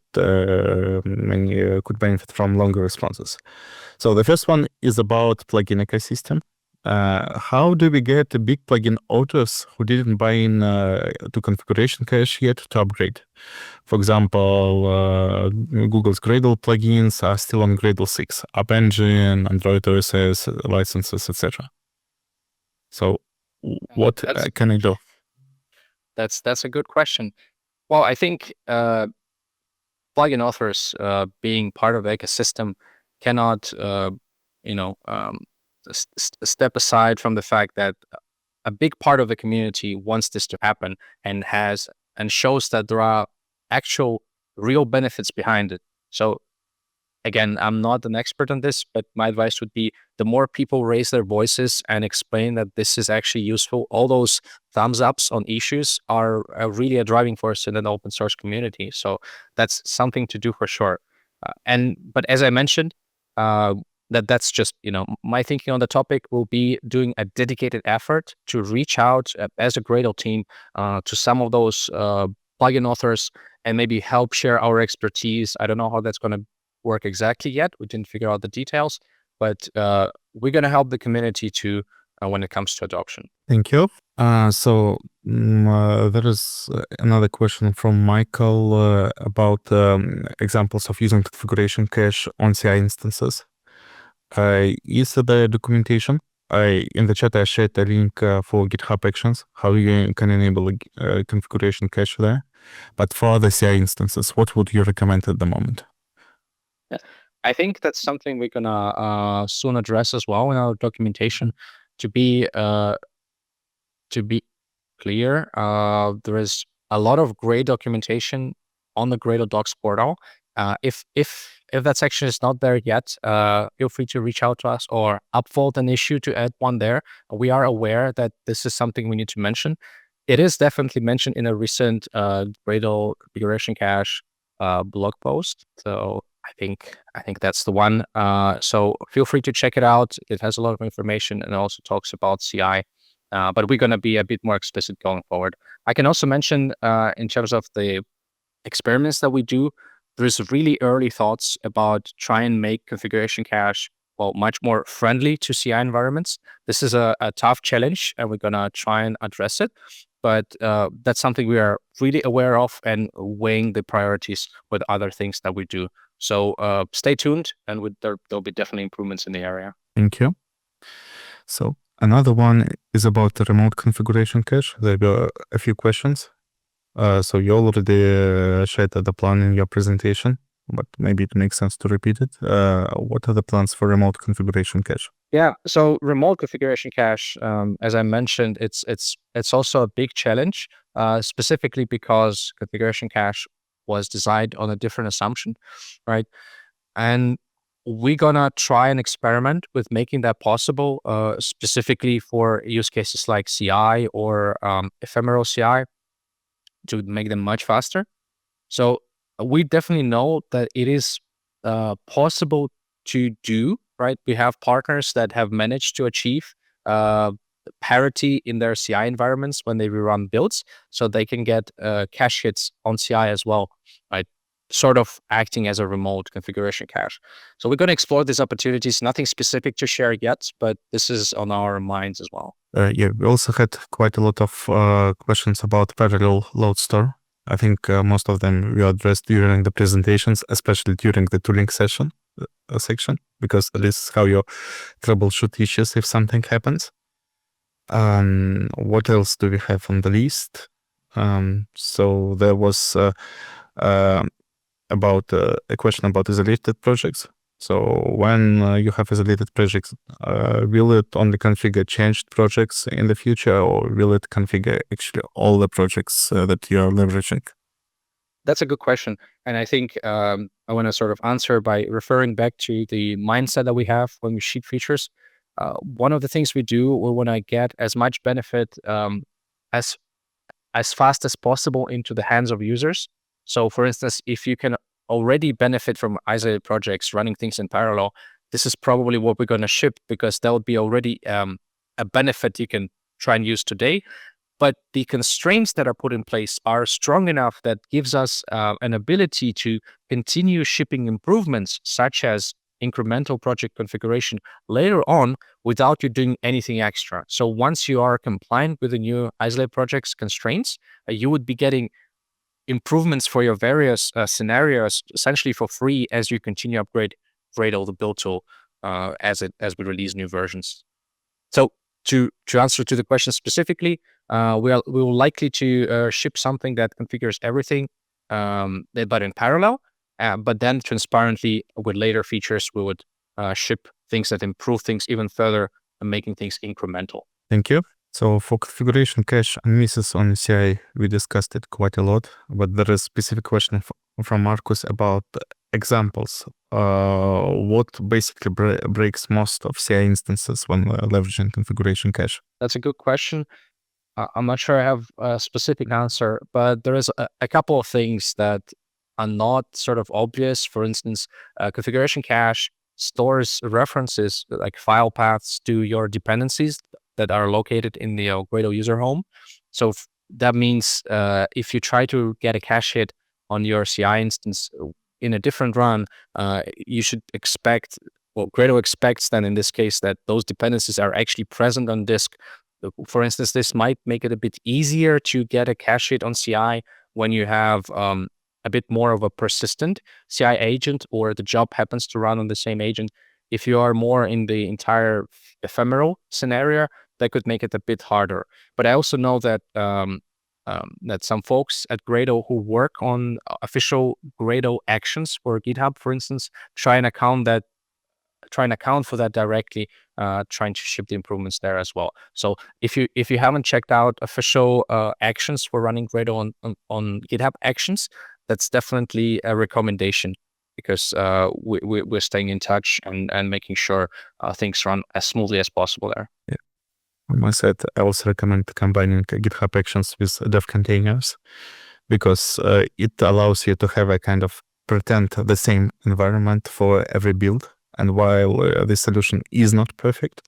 many could benefit from longer responses. So the first one is about plugin ecosystem. How do we get the big plugin authors who didn't buy in to configuration cache yet to upgrade? For example, Google's Gradle plugins are still on Gradle 6, App Engine, Android OSS licenses, etc. So, what can I do? That's a good question. Well, I think plugin authors being part of the ecosystem cannot, step aside from the fact that a big part of the community wants this to happen and shows that there are actual real benefits behind it. So again, I'm not an expert on this, but my advice would be the more people raise their voices and explain that this is actually useful, all those thumbs ups on issues are really a driving force in an open source community. So that's something to do for sure. But as I mentioned, that's just, my thinking on the topic will be doing a dedicated effort to reach out as a Gradle team to some of those plugin authors and maybe help share our expertise. I don't know how that's going to work exactly yet. We didn't figure out the details, but we're going to help the community too when it comes to adoption. Thank you. So there is another question from Michael about examples of using configuration cache on CI instances. Is the documentation? In the chat I shared a link for GitHub Actions, how you can enable a configuration cache there. But for other CI instances, what would you recommend at the moment? I think that's something we're gonna soon address as well in our documentation. To be clear, there is a lot of great documentation on the Gradle Docs portal. If that section is not there yet, feel free to reach out to us or upvote an issue to add one there. We are aware that this is something we need to mention. It is definitely mentioned in a recent Gradle Configuration Cache blog post. So I think that's the one. So feel free to check it out. It has a lot of information and also talks about CI. But we're going to be a bit more explicit going forward. I can also mention in terms of the experiments that we do, there's really early thoughts about try and make configuration cache much more friendly to CI environments. This is a tough challenge, and we're going to try and address it. But that's something we are really aware of and weighing the priorities with other things that we do. So stay tuned, and there'll be definitely improvements in the area. Thank you. So another one is about the remote configuration cache. There were a few questions. So you already shared the plan in your presentation, but maybe it makes sense to repeat it. What are the plans for remote configuration cache? Yeah, so remote configuration cache, as I mentioned, it's also a big challenge, specifically because configuration cache was designed on a different assumption, right? And we're gonna try and experiment with making that possible, specifically for use cases like CI or ephemeral CI, to make them much faster. So we definitely know that it is possible to do, right? We have partners that have managed to achieve parity in their CI environments when they rerun builds, so they can get cache hits on CI as well, right? sort of acting as a remote configuration cache. So we're going to explore these opportunities. Nothing specific to share yet, but this is on our minds as well. Yeah, we also had quite a lot of questions about parallel load store. I think most of them we addressed during the presentations, especially during the tooling section, section, because this is how you troubleshoot issues if something happens. What else do we have on the list? So there was about a question about isolated projects. So when you have isolated projects, will it only configure changed projects in the future, or will it configure actually all the projects that you are leveraging? That's a good question. And I think I want to sort of answer by referring back to the mindset that we have when we ship features. One of the things we do, we want to get as much benefit as fast as possible into the hands of users. So for instance, if you can already benefit from isolated projects running things in parallel, this is probably what we're going to ship, because that would be already a benefit you can try and use today. But the constraints that are put in place are strong enough that gives us an ability to continue shipping improvements, such as incremental project configuration later on without you doing anything extra. So once you are compliant with the new isolated projects constraints, you would be getting improvements for your various scenarios essentially for free as you continue upgrade Gradle the build tool as we release new versions. So to answer to the question specifically, we will likely to ship something that configures everything, but in parallel. But then transparently with later features, we would ship things that improve things even further and making things incremental. Thank you. So for configuration cache and misses on CI, we discussed it quite a lot, but there is a specific question from Marcus about examples. What basically breaks most of CI instances when leveraging configuration cache? That's a good question. I'm not sure I have a specific answer, but there is a couple of things that are not sort of obvious. For instance, configuration cache stores references like file paths to your dependencies that are located in the Gradle user home. So that means if you try to get a cache hit on your CI instance in a different run, you should expect, well, Gradle expects then in this case that those dependencies are actually present on disk. For instance, this might make it a bit easier to get a cache hit on CI when you have a bit more of a persistent CI agent, or the job happens to run on the same agent. If you are more in the entire ephemeral scenario, that could make it a bit harder. But I also know that that some folks at Gradle who work on official Gradle actions for GitHub, for instance, try and account for that directly, trying to ship the improvements there as well. So if you haven't checked out official actions for running Gradle on GitHub Actions, that's definitely a recommendation, because we're staying in touch and making sure things run as smoothly as possible there. Yeah. On my side, I also recommend combining GitHub Actions with dev containers, because it allows you to have a kind of pretend the same environment for every build. And while this solution is not perfect,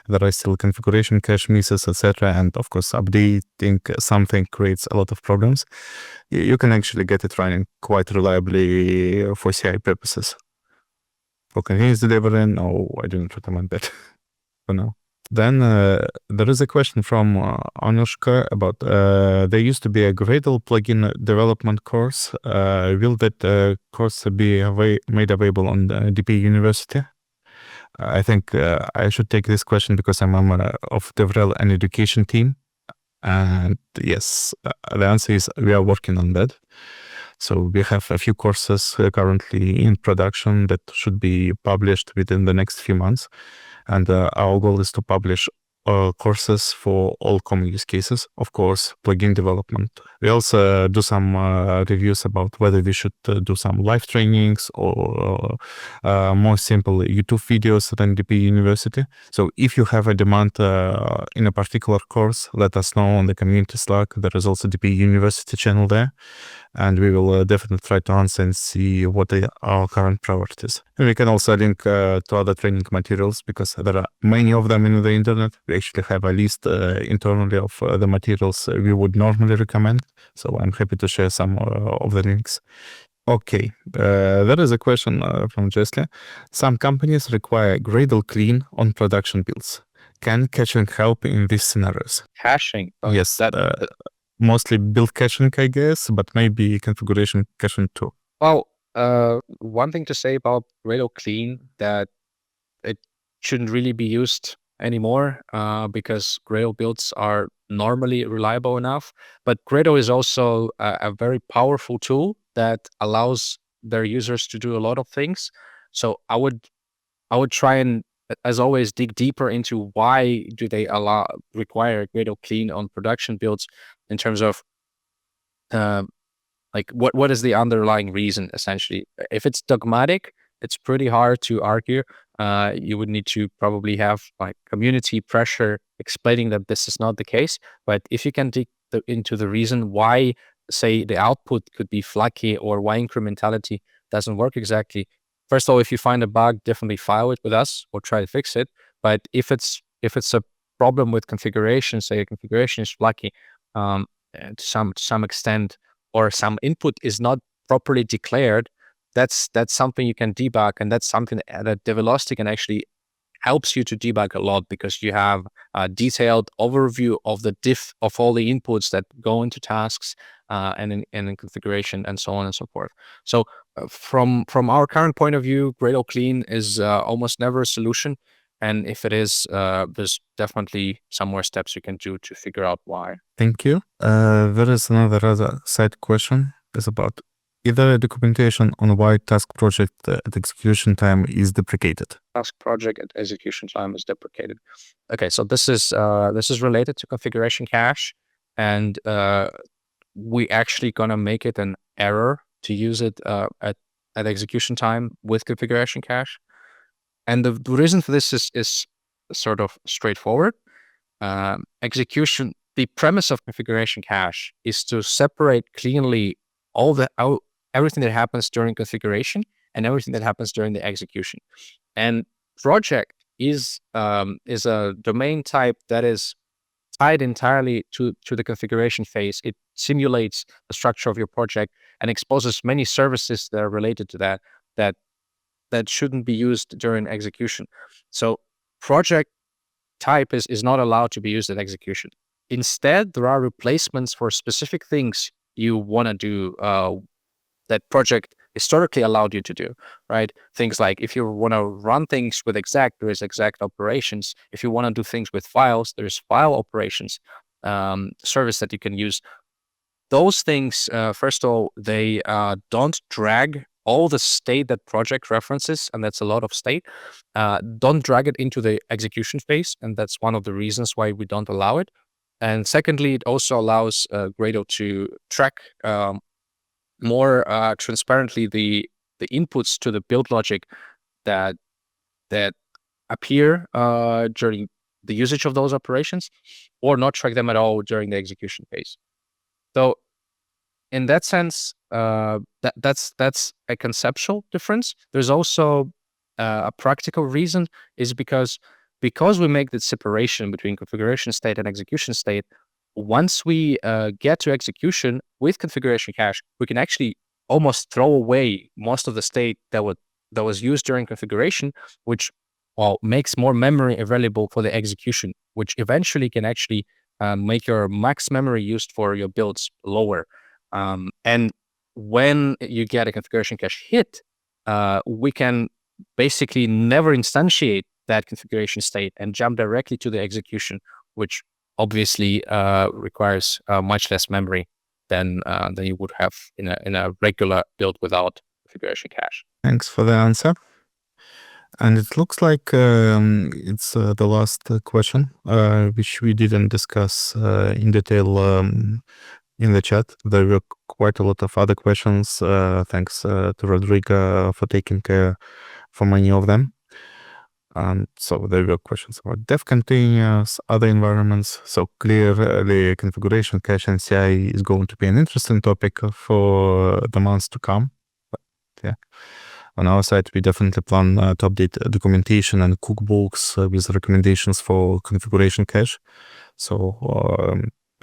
there are still configuration cache misses, etc. And of course, updating something creates a lot of problems. You can actually get it running quite reliably for CI purposes. For continuous delivery, no, I do not recommend that for now. Then there is a question from Anushka about there used to be a Gradle plugin development course. Will that course be made available on the DP University? I think I should take this question because I'm a member of the DevRel and education team. And yes, the answer is we are working on that. So we have a few courses currently in production that should be published within the next few months. And our goal is to publish courses for all common use cases, of course, plugin development. We also do some reviews about whether we should do some live trainings or more simple YouTube videos at NDP University. So if you have a demand in a particular course, let us know on the community Slack. There is also DP University channel there. And we will definitely try to answer and see what are our current priorities. And we can also link to other training materials, because there are many of them in the internet. We actually have a list internally of the materials we would normally recommend. So I'm happy to share some of the links. Okay, there is a question from Jesle. Some companies require Gradle clean on production builds. Can caching help in these scenarios? Caching. Yes, mostly build caching, I guess, but maybe configuration caching too. Well, one thing to say about Gradle clean that it shouldn't really be used anymore because Gradle builds are normally reliable enough. But Gradle is also a very powerful tool that allows their users to do a lot of things. So I would try and, as always, dig deeper into why do they require Gradle clean on production builds in terms of like what is the underlying reason essentially. If it's dogmatic, it's pretty hard to argue. You would need to probably have like community pressure explaining that this is not the case. But if you can dig into the reason why, say, the output could be flaky or why incrementality doesn't work exactly, first of all, if you find a bug, definitely file it with us or try to fix it. But if it's a problem with configuration, say a configuration is flaky to some extent, or some input is not properly declared, that's something you can debug, and that's something that Develocity can actually helps you to debug a lot because you have a detailed overview of the diff of all the inputs that go into tasks and in configuration and so on and so forth. So from our current point of view, Gradle clean is almost never a solution. And if it is, there's definitely some more steps you can do to figure out why. Thank you. There is another side question. It's about either documentation on why task project at execution time is deprecated. Task project at execution time is deprecated. Okay, so this is related to configuration cache, and we actually gonna make it an error to use it at execution time with configuration cache. And the reason for this is sort of straightforward. The premise of configuration cache is to separate cleanly everything that happens during configuration and everything that happens during the execution. And project is a domain type that is tied entirely to the configuration phase. It simulates the structure of your project and exposes many services that are related to that shouldn't be used during execution. So project type is not allowed to be used at execution. Instead, there are replacements for specific things you want to do that project historically allowed you to do, right? Things like if you want to run things with exec, there is exec operations. If you want to do things with files, there's file operations service that you can use. Those things, first of all, they don't drag all the state that project references, and that's a lot of state, don't drag it into the execution phase, and that's one of the reasons why we don't allow it. And secondly, it also allows Gradle to track more transparently the inputs to the build logic that appear during the usage of those operations, or not track them at all during the execution phase. So in that sense, that's a conceptual difference. There's also a practical reason, is because we make the separation between configuration state and execution state. Once we get to execution with configuration cache, we can actually almost throw away most of the state that was used during configuration, which makes more memory available for the execution, which eventually can actually make your max memory used for your builds lower. And when you get a configuration cache hit, we can basically never instantiate that configuration state and jump directly to the execution, which obviously requires much less memory than you would have in a regular build without configuration cache. Thanks for the answer. And it looks like it's the last question, which we didn't discuss in detail in the chat. There were quite a lot of other questions. Thanks to Rodrigo for taking care for many of them. So there were questions about dev containers, other environments. So clearly configuration cache and CI is going to be an interesting topic for the months to come. But yeah, on our side, we definitely plan to update documentation and cookbooks with recommendations for configuration cache. So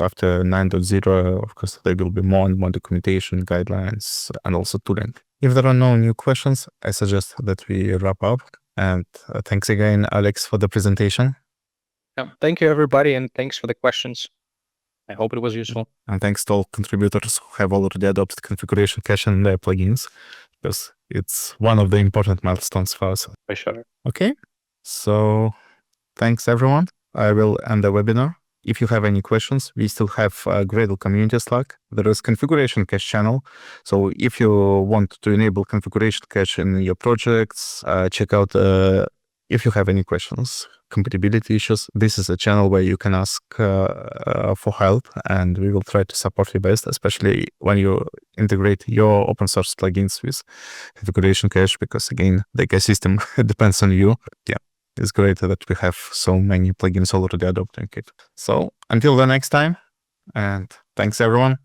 after 9.0, of course, there will be more and more documentation, guidelines, and also tooling. If there are no new questions, I suggest that we wrap up. And thanks again, Alex, for the presentation. Yeah, thank you, everybody, and thanks for the questions. I hope it was useful. And thanks to all contributors who have already adopted configuration cache in their plugins, because it's one of the important milestones for us. For sure. Okay, so thanks everyone. I will end the webinar. If you have any questions, we still have a Gradle community Slack. There is configuration cache channel. So if you want to enable configuration cache in your projects, check out if you have any questions, compatibility issues. This is a channel where you can ask for help, and we will try to support you best, especially when you integrate your open source plugins with configuration cache, because again, the ecosystem depends on you. Yeah. It's great that we have so many plugins already adopting it. So until the next time, and thanks everyone.